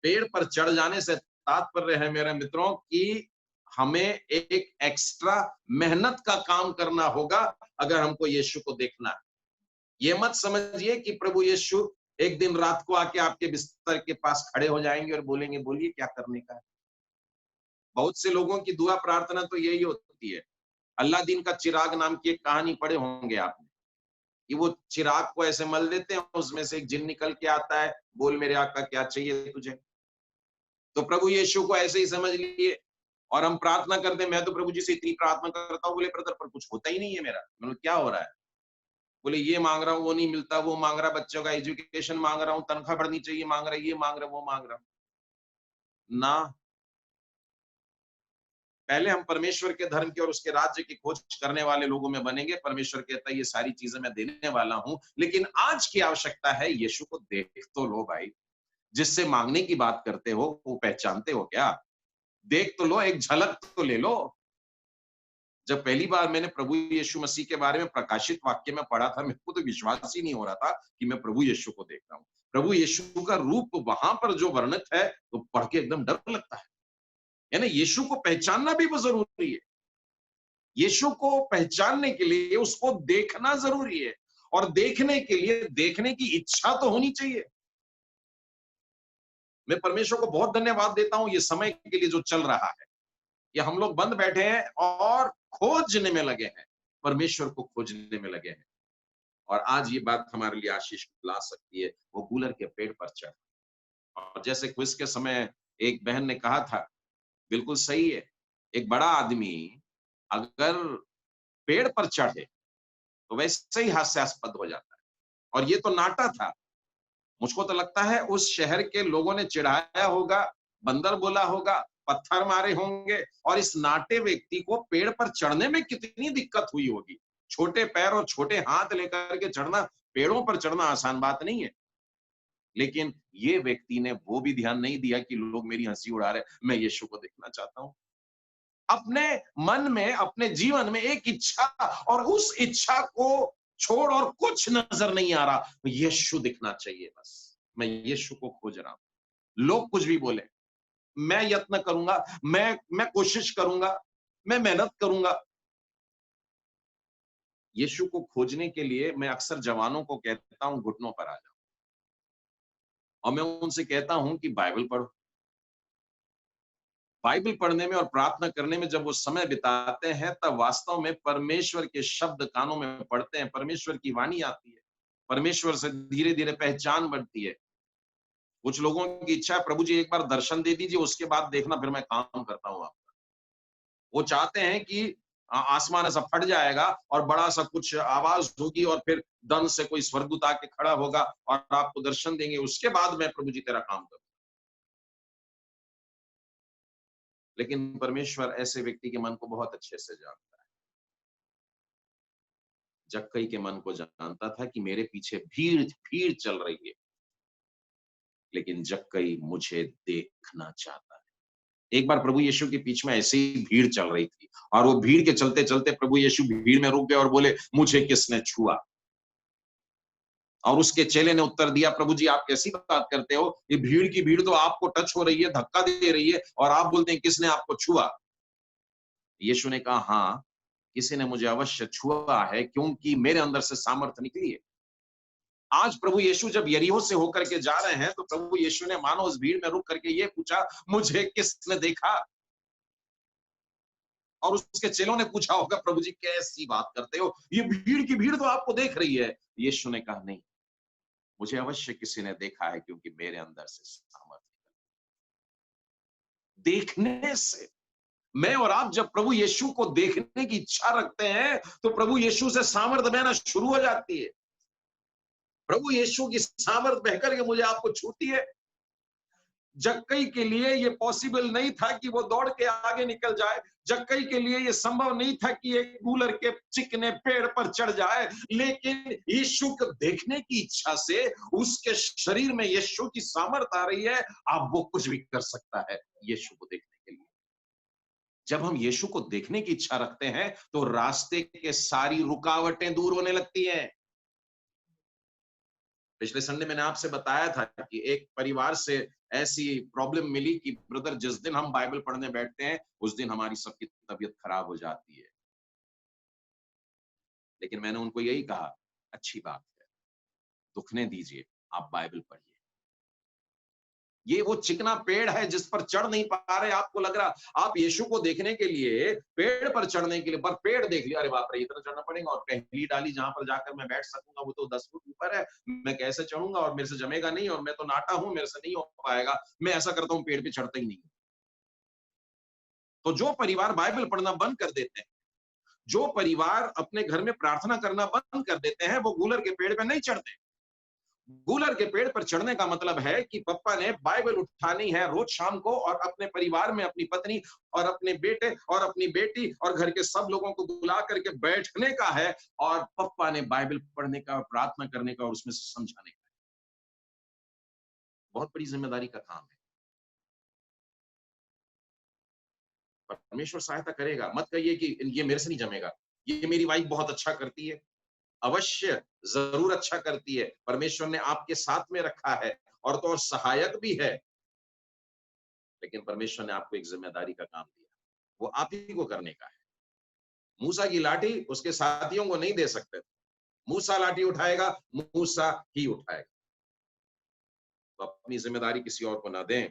S1: पेड़ पर चढ़ जाने से तात्पर्य है मेरे मित्रों कि हमें एक एक्स्ट्रा मेहनत का काम करना होगा अगर हमको यीशु को देखना है। ये मत समझिए कि प्रभु यीशु एक दिन रात को आके आपके बिस्तर के पास खड़े हो जाएंगे और बोलेंगे बोलिए क्या करने का है। बहुत से लोगों की दुआ प्रार्थना तो यही होती है। अल्लादीन का चिराग नाम की एक कहानी पढ़े होंगे आपने, कि वो चिराग को ऐसे मल देते हैं, उसमें से एक जिन निकल के आता है, बोल मेरे आका क्या चाहिए तुझे। तो प्रभु यीशु को ऐसे ही समझ लिए, और हम प्रार्थना करते हैं, मैं तो प्रभु जी से इतनी प्रार्थना करता हूँ, बोले ब्रदर पर कुछ होता ही नहीं है मेरा। मतलब क्या हो रहा है? बोले ये मांग रहा हूँ, वो नहीं मिलता, वो मांग रहा, बच्चों का एजुकेशन मांग रहा हूँ, तनख्वाह बढ़नी चाहिए मांग रहा, ये मांग रहा, वो मांग रहा। ना, पहले हम परमेश्वर के धर्म की और उसके राज्य की खोज करने वाले लोगों में बनेंगे। परमेश्वर कहता है ये सारी चीजें मैं देने वाला हूं, लेकिन आज की आवश्यकता है यीशु को देख तो लो भाई। जिससे मांगने की बात करते हो वो पहचानते हो क्या? देख तो लो, एक झलक तो ले लो। जब पहली बार मैंने प्रभु यीशु मसीह के बारे में प्रकाशित वाक्य में पढ़ा था, मेरे को तो विश्वास ही नहीं हो रहा था कि मैं प्रभु यीशु को देख रहा हूं। प्रभु यीशु का रूप वहां पर जो वर्णित है, तो पढ़ के एकदम डर लगता है। यानी यीशु को पहचानना भी वो जरूरी है। यीशु को पहचानने के लिए उसको देखना जरूरी है, और देखने के लिए देखने की इच्छा तो होनी चाहिए। मैं परमेश्वर को बहुत धन्यवाद देता हूं ये समय के लिए जो चल रहा है। ये हम लोग बंद बैठे हैं और खोजने में लगे हैं, परमेश्वर को खोजने में लगे हैं। और आज ये बात हमारे लिए आशीष ला सकती है। वो गूलर के पेड़ पर चढ़, और जैसे क्विज के समय एक बहन ने कहा था, बिल्कुल सही है। एक बड़ा आदमी अगर पेड़ पर चढ़े तो वैसे ही हास्यास्पद हो जाता है। और ये तो नाटा था। मुझको तो लगता है उस शहर के लोगों ने चिढ़ाया होगा, बंदर बोला होगा, पत्थर मारे होंगे, और इस नाटे व्यक्ति को पेड़ पर चढ़ने में कितनी दिक्कत हुई होगी। छोटे पैर और छोटे हाथ लेकर के चढ़ना, पेड़ों पर चढ़ना आसान बात नहीं है। लेकिन ये व्यक्ति ने वो भी ध्यान नहीं दिया कि लोग मेरी हंसी उड़ा रहे, मैं यीशु को देखना चाहता हूं। अपने मन में, अपने जीवन में एक इच्छा, और उस इच्छा को छोड़ और कुछ नजर नहीं आ रहा, यीशु दिखना चाहिए बस। मैं यीशु को खोज रहा हूं। लोग कुछ भी बोले, मैं यत्न करूंगा, मैं कोशिश करूंगा, मैं मेहनत करूंगा। यीशु को खोजने के लिए मैं अक्सर जवानों को कहता हूं, घुटनों पर आ जाओ, और मैं उनसे कहता हूं कि बाइबल पढ़ो। बाइबल पढ़ने में और प्रार्थना करने में जब वो समय बिताते हैं, तब वास्तव में परमेश्वर के शब्द कानों में पड़ते हैं, परमेश्वर की वाणी आती है, परमेश्वर से धीरे धीरे पहचान बढ़ती है। कुछ लोगों की इच्छा है, प्रभु जी एक बार दर्शन दे दीजिए, उसके बाद देखना फिर मैं काम करता हूँ आपका। वो चाहते हैं कि आसमान ऐसा फट जाएगा और बड़ा सा कुछ आवाज होगी, और फिर दन से कोई स्वर्गदूत आके खड़ा होगा और आपको दर्शन देंगे, उसके बाद मैं प्रभु जी तेरा काम करूँ। लेकिन परमेश्वर ऐसे व्यक्ति के मन को बहुत अच्छे से जानता है। जक्कई के मन को जानता था कि मेरे पीछे भीड़ भीड़ चल रही है, लेकिन जक्कई मुझे देखना चाहता है। एक बार प्रभु यीशु के पीछे में ऐसे ही भीड़ चल रही थी, और वो भीड़ के चलते चलते प्रभु यीशु भीड़ में रुक गए और बोले, मुझे किसने छुआ? और उसके चेले ने उत्तर दिया, प्रभु जी आप कैसी बात करते हो, ये भीड़ की भीड़ तो आपको टच हो रही है, धक्का दे रही है, और आप बोलते हैं किसने आपको छुआ? यीशु ने कहा, हाँ, किसी ने मुझे अवश्य छुआ है, क्योंकि मेरे अंदर से सामर्थ निकली है। आज प्रभु यीशु जब यरीहो से होकर के जा रहे हैं, तो प्रभु यीशु ने मानो उस भीड़ में रुक करके ये पूछा, मुझे किसने देखा? और उसके चेलों ने पूछा होगा, प्रभु जी कैसी बात करते हो, ये भीड़ की भीड़ तो आपको देख रही है। यीशु ने कहा, नहीं, मुझे अवश्य किसी ने देखा है, क्योंकि मेरे अंदर से सामर्थ देखने से। मैं और आप जब प्रभु यीशु को देखने की इच्छा रखते हैं, तो प्रभु यीशु से सामर्थ बहना शुरू हो जाती है। प्रभु यीशु की सामर्थ बहकर के मुझे आपको छूती है। जक्कई के लिए ये पॉसिबल नहीं था कि वो दौड़ के आगे निकल जाए। जक्कई के लिए ये संभव नहीं था कि एक गूलर के चिकने पेड़ पर चढ़ जाए, लेकिन यीशु को देखने की इच्छा से उसके शरीर में यीशु की सामर्थ आ रही है। अब वो कुछ भी कर सकता है यीशु को देखने के लिए। जब हम यीशु को देखने की इच्छा रखते हैं, तो रास्ते के सारी रुकावटें दूर होने लगती हैं। पिछले संडे मैंने आपसे बताया था कि एक परिवार से ऐसी प्रॉब्लम मिली कि ब्रदर, जिस दिन हम बाइबल पढ़ने बैठते हैं, उस दिन हमारी सबकी तबीयत खराब हो जाती है। लेकिन मैंने उनको यही कहा, अच्छी बात है, दुखने दीजिए, आप बाइबल पढ़िए। ये वो चिकना पेड़ है जिस पर चढ़ नहीं पा रहे, आपको लग रहा आप यीशु को देखने के लिए पेड़ पर चढ़ने के लिए, पर पेड़ देख लिया, अरे बाप रे, इतना चढ़ना पड़ेगा, और पहली डाली जहां पर जाकर मैं बैठ सकूंगा वो तो 10 फुट ऊपर है, मैं कैसे चढ़ूंगा, और मेरे से जमेगा नहीं, और मैं तो नाटा हूं, मेरे से नहीं हो पाएगा। मैं ऐसा करता हूं, पेड़ पे चढ़ता ही नहीं। तो जो परिवार बाइबल पढ़ना बंद कर देते हैं, जो परिवार अपने घर में प्रार्थना करना बंद कर देते हैं, वो गूलर के पेड़ पे नहीं चढ़ते। गूलर के पेड़ पर चढ़ने का मतलब है कि पप्पा ने बाइबल उठानी है रोज शाम को, और अपने परिवार में अपनी पत्नी और अपने बेटे और अपनी बेटी और घर के सब लोगों को बुला करके बैठने का है, और पप्पा ने बाइबल पढ़ने का, प्रार्थना करने का, और उसमें से समझाने का। बहुत बड़ी जिम्मेदारी का काम है। परमेश्वर सहायता करेगा। मत कहिए कि ये मेरे से नहीं जमेगा, ये मेरी वाइफ बहुत अच्छा करती है। अवश्य, जरूर अच्छा करती है। परमेश्वर ने आपके साथ में रखा है, और तो और सहायक भी है। लेकिन परमेश्वर ने आपको एक जिम्मेदारी का काम दिया, वो आप ही को करने का है। मूसा की लाठी उसके साथियों को नहीं दे सकते थे। मूसा लाठी उठाएगा, मूसा ही उठाएगा। तो अपनी जिम्मेदारी किसी और को ना दें।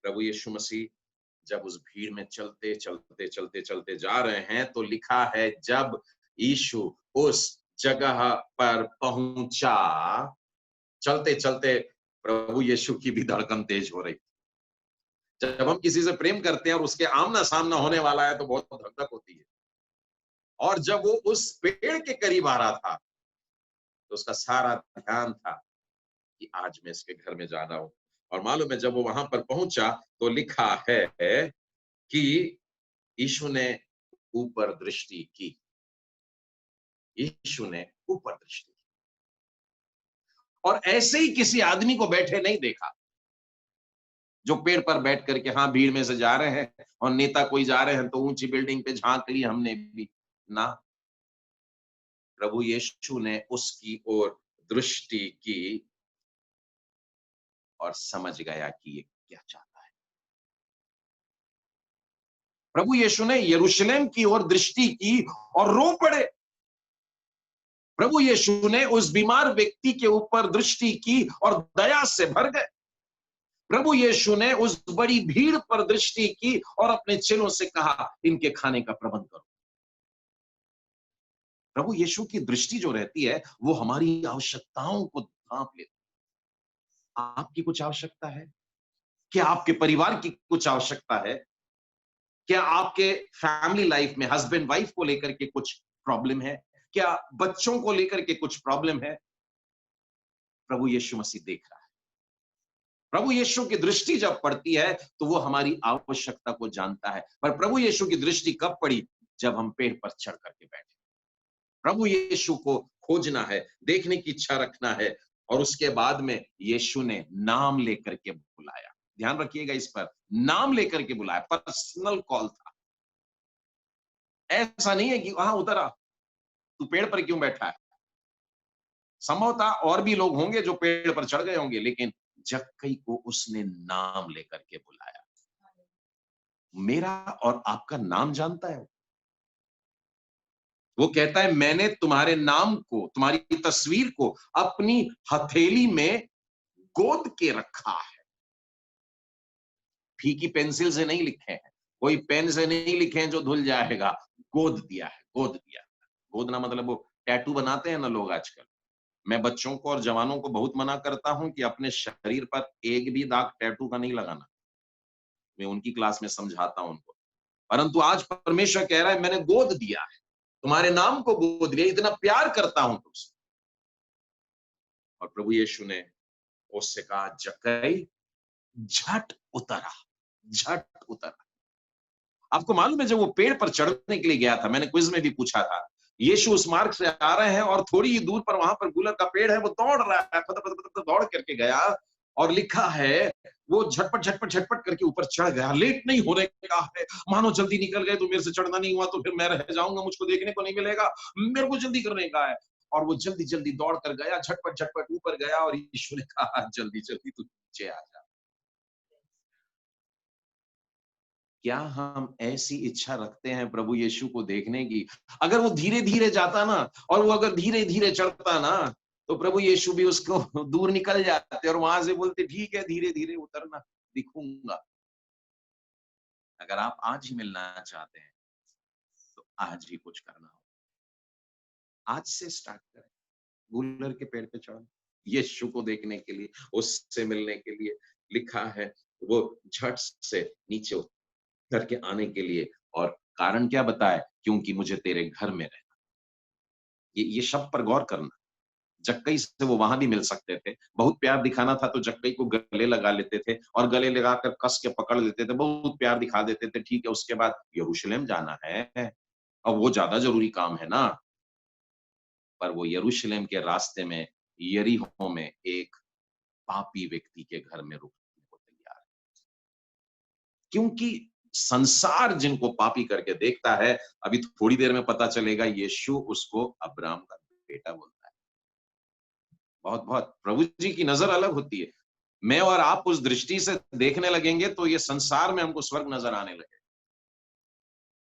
S1: प्रभु यीशु मसीह जब उस भीड़ में चलते चलते चलते चलते जा रहे हैं, तो लिखा है, जब यीशु उस जगह पर पहुंचा, चलते चलते प्रभु यीशु की भी धड़कन तेज हो रही। जब हम किसी से प्रेम करते हैं और उसके आमना सामना होने वाला है, तो बहुत धक धक होती है। और जब वो उस पेड़ के करीब आ रहा था, तो उसका सारा ध्यान था कि आज मैं इसके घर में जा रहा हूं, और मालूम है जब वो वहां पर पहुंचा तो लिखा है कि यीशु ने ऊपर दृष्टि की। यीशु ने ऊपर दृष्टि की और ऐसे ही किसी आदमी को बैठे नहीं देखा जो पेड़ पर बैठ करके, हाँ भीड़ में से जा रहे हैं और नेता कोई जा रहे हैं तो ऊंची बिल्डिंग पे झांक ली हमने भी ना। प्रभु यीशु ने उसकी ओर दृष्टि की और समझ गया कि ये क्या चाहता है। प्रभु यीशु ने यरूशलेम की ओर दृष्टि की और रो पड़े। प्रभु यीशु ने उस बीमार व्यक्ति के ऊपर दृष्टि की और दया से भर गए। प्रभु यीशु ने उस बड़ी भीड़ पर दृष्टि की और अपने चेलों से कहा इनके खाने का प्रबंध करो। प्रभु यीशु की दृष्टि जो रहती है वो हमारी आवश्यकताओं को ढांप लेती है। आपकी कुछ आवश्यकता है? क्या आपके परिवार की कुछ आवश्यकता है? क्या आपके फैमिली लाइफ में हस्बैंड वाइफ को लेकर के कुछ प्रॉब्लम है? क्या बच्चों को लेकर के कुछ प्रॉब्लम है? प्रभु यीशु मसीह देख रहा है। प्रभु यीशु की दृष्टि जब पड़ती है तो वो हमारी आवश्यकता को जानता है। पर प्रभु यीशु की दृष्टि कब पड़ी? जब हम पेड़ पर चढ़ करके बैठे। प्रभु यीशु को खोजना है, देखने की इच्छा रखना है और उसके बाद में यीशु ने नाम लेकर के बुलाया। ध्यान रखिएगा इस पर, नाम लेकर के बुलाया, पर्सनल कॉल था। ऐसा नहीं है कि वहां उतर आ, तू पेड़ पर क्यों बैठा है। संभवतः और भी लोग होंगे जो पेड़ पर चढ़ गए होंगे, लेकिन जक्कई को उसने नाम लेकर के बुलाया। मेरा और आपका नाम जानता है वो कहता है मैंने तुम्हारे नाम को, तुम्हारी तस्वीर को अपनी हथेली में गोद के रखा है। फीकी पेंसिल से नहीं लिखे हैं, कोई पेन से नहीं लिखे हैं जो धुल जाएगा। गोद दिया है, गोद दिया। गोदना मतलब वो टैटू बनाते हैं ना लोग आजकल। मैं बच्चों को और जवानों को बहुत मना करता हूं कि अपने शरीर पर एक भी दाग टैटू का नहीं लगाना। मैं उनकी क्लास में समझाता हूं उनको। परंतु आज परमेश्वर कह रहा है मैंने गोद दिया है, तुम्हारे नाम को गोद दिया, इतना प्यार करता हूं तुमसे। और प्रभु यीशु ने उससे कहा जक्कई झट उतरा, झट उतरा। आपको मालूम है जब वो पेड़ पर चढ़ने के लिए गया था, मैंने क्विज में भी पूछा था, यीशु उस मार्ग से आ रहे हैं और थोड़ी ही दूर पर वहां पर गुलर का पेड़ है, वो दौड़ रहा है, फट फट फट फट दौड़ करके गया और लिखा है वो झटपट झटपट झटपट करके ऊपर चढ़ गया। लेट नहीं होने का है, मानो जल्दी निकल गए तो मेरे से चढ़ना नहीं हुआ तो फिर मैं रह जाऊंगा, मुझको देखने को नहीं मिलेगा, मेरे को जल्दी करने का है। और वो जल्दी जल्दी दौड़ कर गया, झटपट झटपट ऊपर गया और यीशु ने कहा जल्दी जल्दी तू नीचे आ जा। क्या हम ऐसी इच्छा रखते हैं प्रभु यीशु को देखने की? अगर वो धीरे धीरे जाता ना और वो अगर धीरे धीरे चढ़ता ना तो प्रभु यीशु भी उसको दूर निकल जाते और वहां से बोलते ठीक है धीरे धीरे उतरना, दिखूंगा। अगर आप आज ही मिलना चाहते हैं तो आज ही कुछ करना हो। आज से स्टार्ट करें, गुलर के पेड़ पे चढ़ो यीशु को देखने के लिए, उससे मिलने के लिए। लिखा है वो झट से नीचे करके आने के लिए। और कारण क्या बताए? क्योंकि मुझे तेरे घर में रहना। ये शब्द पर गौर करना। जक्कई से वो वहां भी मिल सकते थे, बहुत प्यार दिखाना था तो जक्कई को गले लगा लेते थे और गले लगाकर कस के पकड़ लेते थे, बहुत प्यार दिखा देते थे। ठीक है, उसके बाद यरूशलेम जाना है और वो ज्यादा जरूरी काम है ना। पर वो यरूशलेम के रास्ते में यरीहो में एक पापी व्यक्ति के घर में रुकने को तैयार है। क्योंकि संसार जिनको पापी करके देखता है, अभी थोड़ी देर में पता चलेगा यीशु उसको अब्राहम का बेटा बोलता है। बहुत बहुत प्रभु जी की नजर अलग होती है। मैं और आप उस दृष्टि से देखने लगेंगे तो ये संसार में हमको स्वर्ग नजर आने लगे।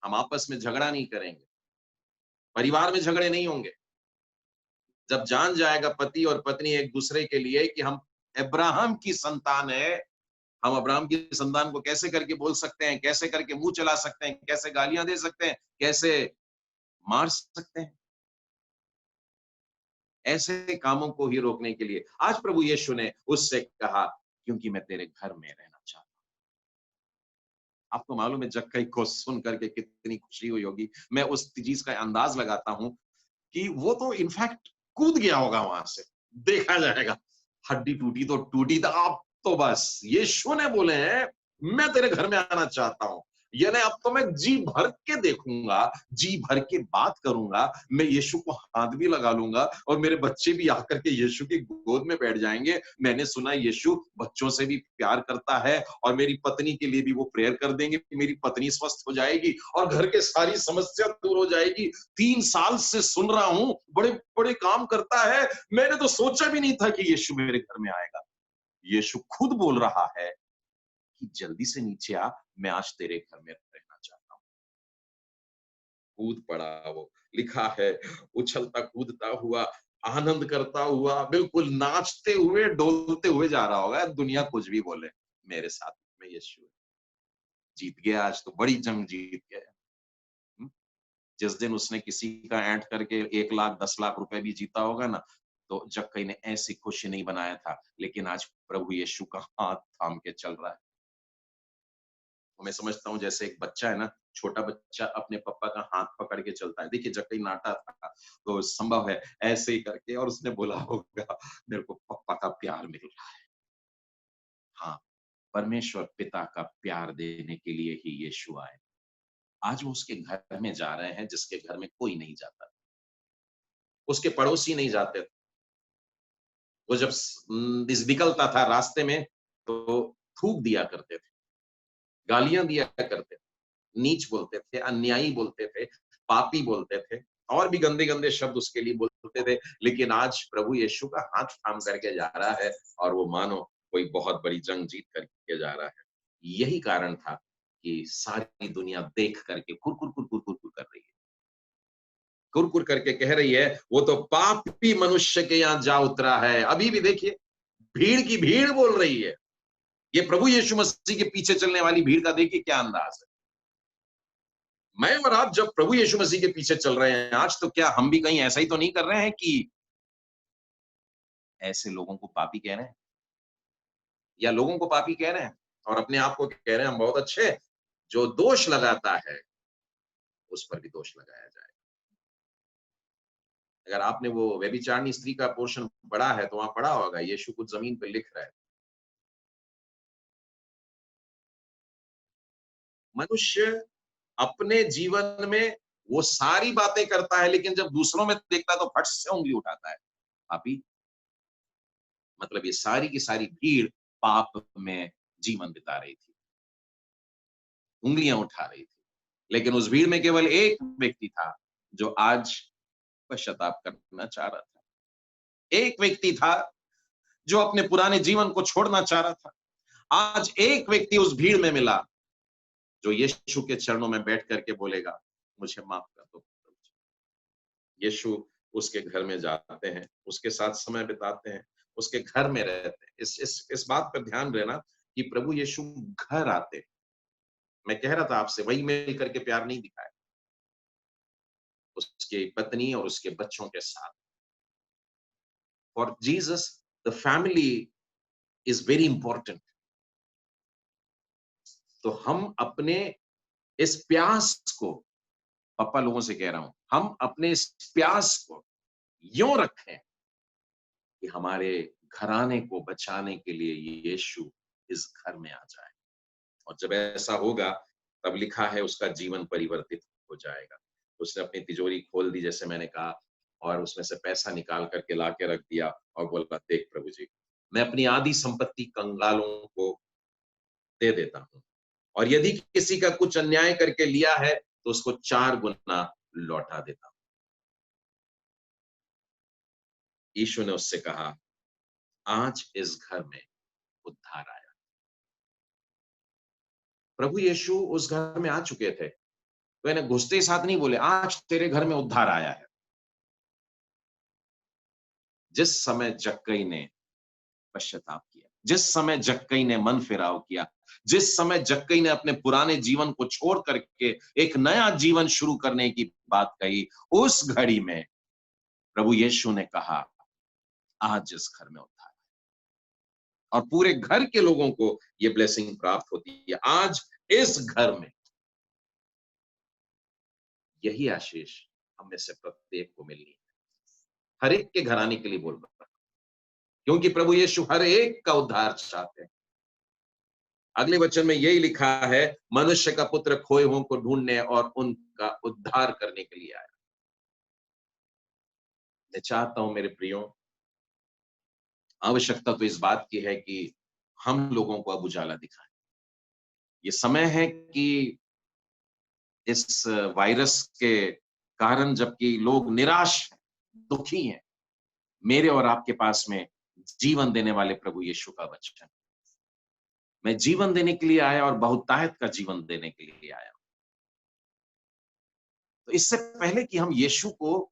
S1: हम आपस में झगड़ा नहीं करेंगे, परिवार में झगड़े नहीं होंगे। जब जान जाएगा पति और पत्नी एक दूसरे के लिए कि हम अब्राहम की संतान है, हम अब्राहम की संतान को कैसे करके बोल सकते हैं, कैसे करके मुंह चला सकते हैं, कैसे गालियां दे सकते हैं, कैसे मार सकते हैं। ऐसे कामों को ही रोकने के लिए आज प्रभु यीशु ने उससे कहा क्योंकि मैं तेरे घर में रहना चाहता हूं। आपको मालूम है जक्कई को सुन करके कितनी खुशी हुई होगी। मैं उस चीज का अंदाज लगाता हूं कि वो तो इनफैक्ट कूद गया होगा वहां से। देखा जाएगा, हड्डी टूटी तो टूटी, तो आप तो बस यीशु ने बोले हैं, मैं तेरे घर में आना चाहता हूं। यानी अब तो मैं जी भर के देखूंगा, जी भर के बात करूंगा, मैं यीशु को हाथ भी लगा लूंगा और मेरे बच्चे भी आकर के यीशु की गोद में बैठ जाएंगे। मैंने सुना यीशु बच्चों से भी प्यार करता है और मेरी पत्नी के लिए भी वो प्रेयर कर देंगे, मेरी पत्नी स्वस्थ हो जाएगी और घर के सारी समस्या दूर हो जाएगी। 3 साल से सुन रहा हूं, बड़े बड़े काम करता है, मैंने तो सोचा भी नहीं था कि यीशु मेरे घर में आएगा। यीशु खुद बोल रहा है कि जल्दी से नीचे आ, मैं आज तेरे घर में रहना चाहता हूँ। कूद पड़ा वो, लिखा है उछलता कूदता हुआ, आनंद करता हुआ, बिल्कुल नाचते हुए डोलते हुए जा रहा होगा। दुनिया कुछ भी बोले, मेरे साथ में यीशु है। जीत गया, आज तो बड़ी जंग जीत गया। हम्म? जिस दिन उसने किसी का ऐंठ करके 1 लाख 10 लाख रुपए भी जीता होगा ना, तो जक्कई ने ऐसी खुशी नहीं बनाया था, लेकिन आज प्रभु यीशु का हाथ थाम के चल रहा है। तो मैं समझता हूँ जैसे एक बच्चा है ना, छोटा बच्चा अपने पापा का हाथ पकड़ के चलता है। देखिए जब कहीं नाटा था, तो संभव है ऐसे ही करके, और उसने बोला होगा मेरे को पापा का प्यार मिल रहा है। हाँ, परमेश्वर पिता का प्यार देने के लिए ही यीशु आए। आज वो उसके घर में जा रहे हैं जिसके घर में कोई नहीं जाता। उसके पड़ोसी नहीं जाते। वो जब निकलता था रास्ते में, तो थूक दिया करते थे, गालियां दिया करते थे, नीच बोलते थे, अन्यायी बोलते थे, पापी बोलते थे, और भी गंदे-गंदे शब्द उसके लिए बोलते थे। लेकिन आज प्रभु यीशु का हाथ थाम करके जा रहा है और वो मानो कोई बहुत बड़ी जंग जीत करके जा रहा है। यही कारण था कि सारी दुनिया देख करके कुर-कुर कर रही है। कुर-कुर करके कह रही है, वो तो पापी मनुष्य के यहाँ जा उतरा है। अभी भी देखिए, भीड़ की भीड़ बोल रही है। ये प्रभु यीशु मसीह के पीछे चलने वाली भीड़ का देखिए क्या अंदाज है। मैं और आप जब प्रभु यीशु मसीह के पीछे चल रहे हैं आज, तो क्या हम भी कहीं ऐसा ही तो नहीं कर रहे हैं कि ऐसे लोगों को पापी कह रहे हैं, या लोगों को पापी कह रहे हैं और अपने आप को कह रहे हैं हम बहुत अच्छे हैं। जो दोष लगाता है उस पर भी दोष लगाया जाए। अगर आपने वो व्यभिचारिणी स्त्री का पोर्शन पढ़ा है तो वहां पढ़ा होगा, यीशु कुछ जमीन पे लिख रहा है। मनुष्य अपने जीवन में वो सारी बातें करता है, लेकिन जब दूसरों में देखता है तो फट से उंगली उठाता है। पापी मतलब ये सारी की सारी भीड़ पाप में जीवन बिता रही थी, उंगलियां उठा रही थी। लेकिन उस भीड़ में केवल एक व्यक्ति था जो आज पश्चाताप करना चाह रहा था। एक व्यक्ति था जो अपने पुराने जीवन को छोड़ना चाह रहा था। आज एक व्यक्ति उस भीड़ में मिला जो यीशु के चरणों में बैठ करके बोलेगा, मुझे माफ कर दो। यीशु उसके घर में जाते हैं, उसके साथ समय बिताते हैं, उसके घर में रहते हैं। इस बात पर ध्यान देना कि प्रभु यीशु घर आते हैं। मैं कह रहा था आपसे, वही मिल करके प्यार नहीं दिखाया, उसकी पत्नी और उसके बच्चों के साथ। For Jesus the family is very important. तो हम अपने इस प्यास को, पापा लोगों से कह रहा हूं, हम अपने इस प्यास को यूं रखें कि हमारे घराने को बचाने के लिए यीशु इस घर में आ जाए। और जब ऐसा होगा, तब लिखा है उसका जीवन परिवर्तित हो जाएगा। उसने अपनी तिजोरी खोल दी जैसे मैंने कहा, और उसमें से पैसा निकाल करके ला के रख दिया और बोला, देख प्रभु जी, मैं अपनी आधी संपत्ति कंगालों को दे देता हूँ, और यदि किसी का कुछ अन्याय करके लिया है तो उसको 4 गुना लौटा देता हूँ। यीशु ने उससे कहा, आज इस घर में उद्धार आया। प्रभु यीशु उस घर में आ चुके थे, तो इन्हें घुसते ही साथ नहीं बोले, आज तेरे घर में उद्धार आया है। जिस समय जक्कई ने पश्चाताप किया, जिस समय जक्कई ने मन फिराव किया, जिस समय जक्कई ने अपने पुराने जीवन को छोड़ करके एक नया जीवन शुरू करने की बात कही, उस घड़ी में प्रभु यीशु ने कहा, आज इस घर में उद्धार। और पूरे घर के लोगों को ये ब्लेसिंग प्राप्त होती है। आज इस घर में यही आशीष हम में से प्रत्येक को मिलनी है। हर एक के घर आने के लिए बोल रहा है, क्योंकि प्रभु यीशु हर एक का उद्धार चाहते हैं। अगले वचन में यही लिखा है, मनुष्य का पुत्र खोए हुओं को ढूंढने और उनका उद्धार करने के लिए आया। मैं चाहता हूं मेरे प्रियो, आवश्यकता तो इस बात की है कि हम लोगों को अब उजाला दिखाएं। ये समय है कि इस वायरस के कारण जबकि लोग निराश हैं, दुखी हैं, मेरे और आपके पास में जीवन देने वाले प्रभु यीशु का वचन। मैं जीवन देने के लिए आया और बहुतायत का जीवन देने के लिए आया। तो इससे पहले कि हम यीशु को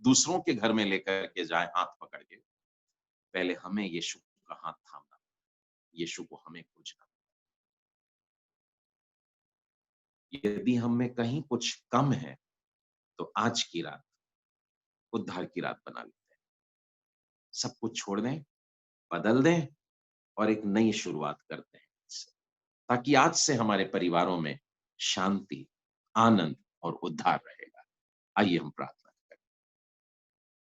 S1: दूसरों के घर में लेकर के जाएं हाथ पकड़ के, पहले हमें यीशु का हाथ थामना, यीशु को हमें खोजना। यदि हम में कहीं कुछ कम है, तो आज की रात उद्धार की रात बना लेते हैं। सब कुछ छोड़ दें, बदल दें और एक नई शुरुआत करते हैं। ताकि आज से हमारे परिवारों में शांति, आनंद और उद्धार रहेगा। आइए हम प्रार्थना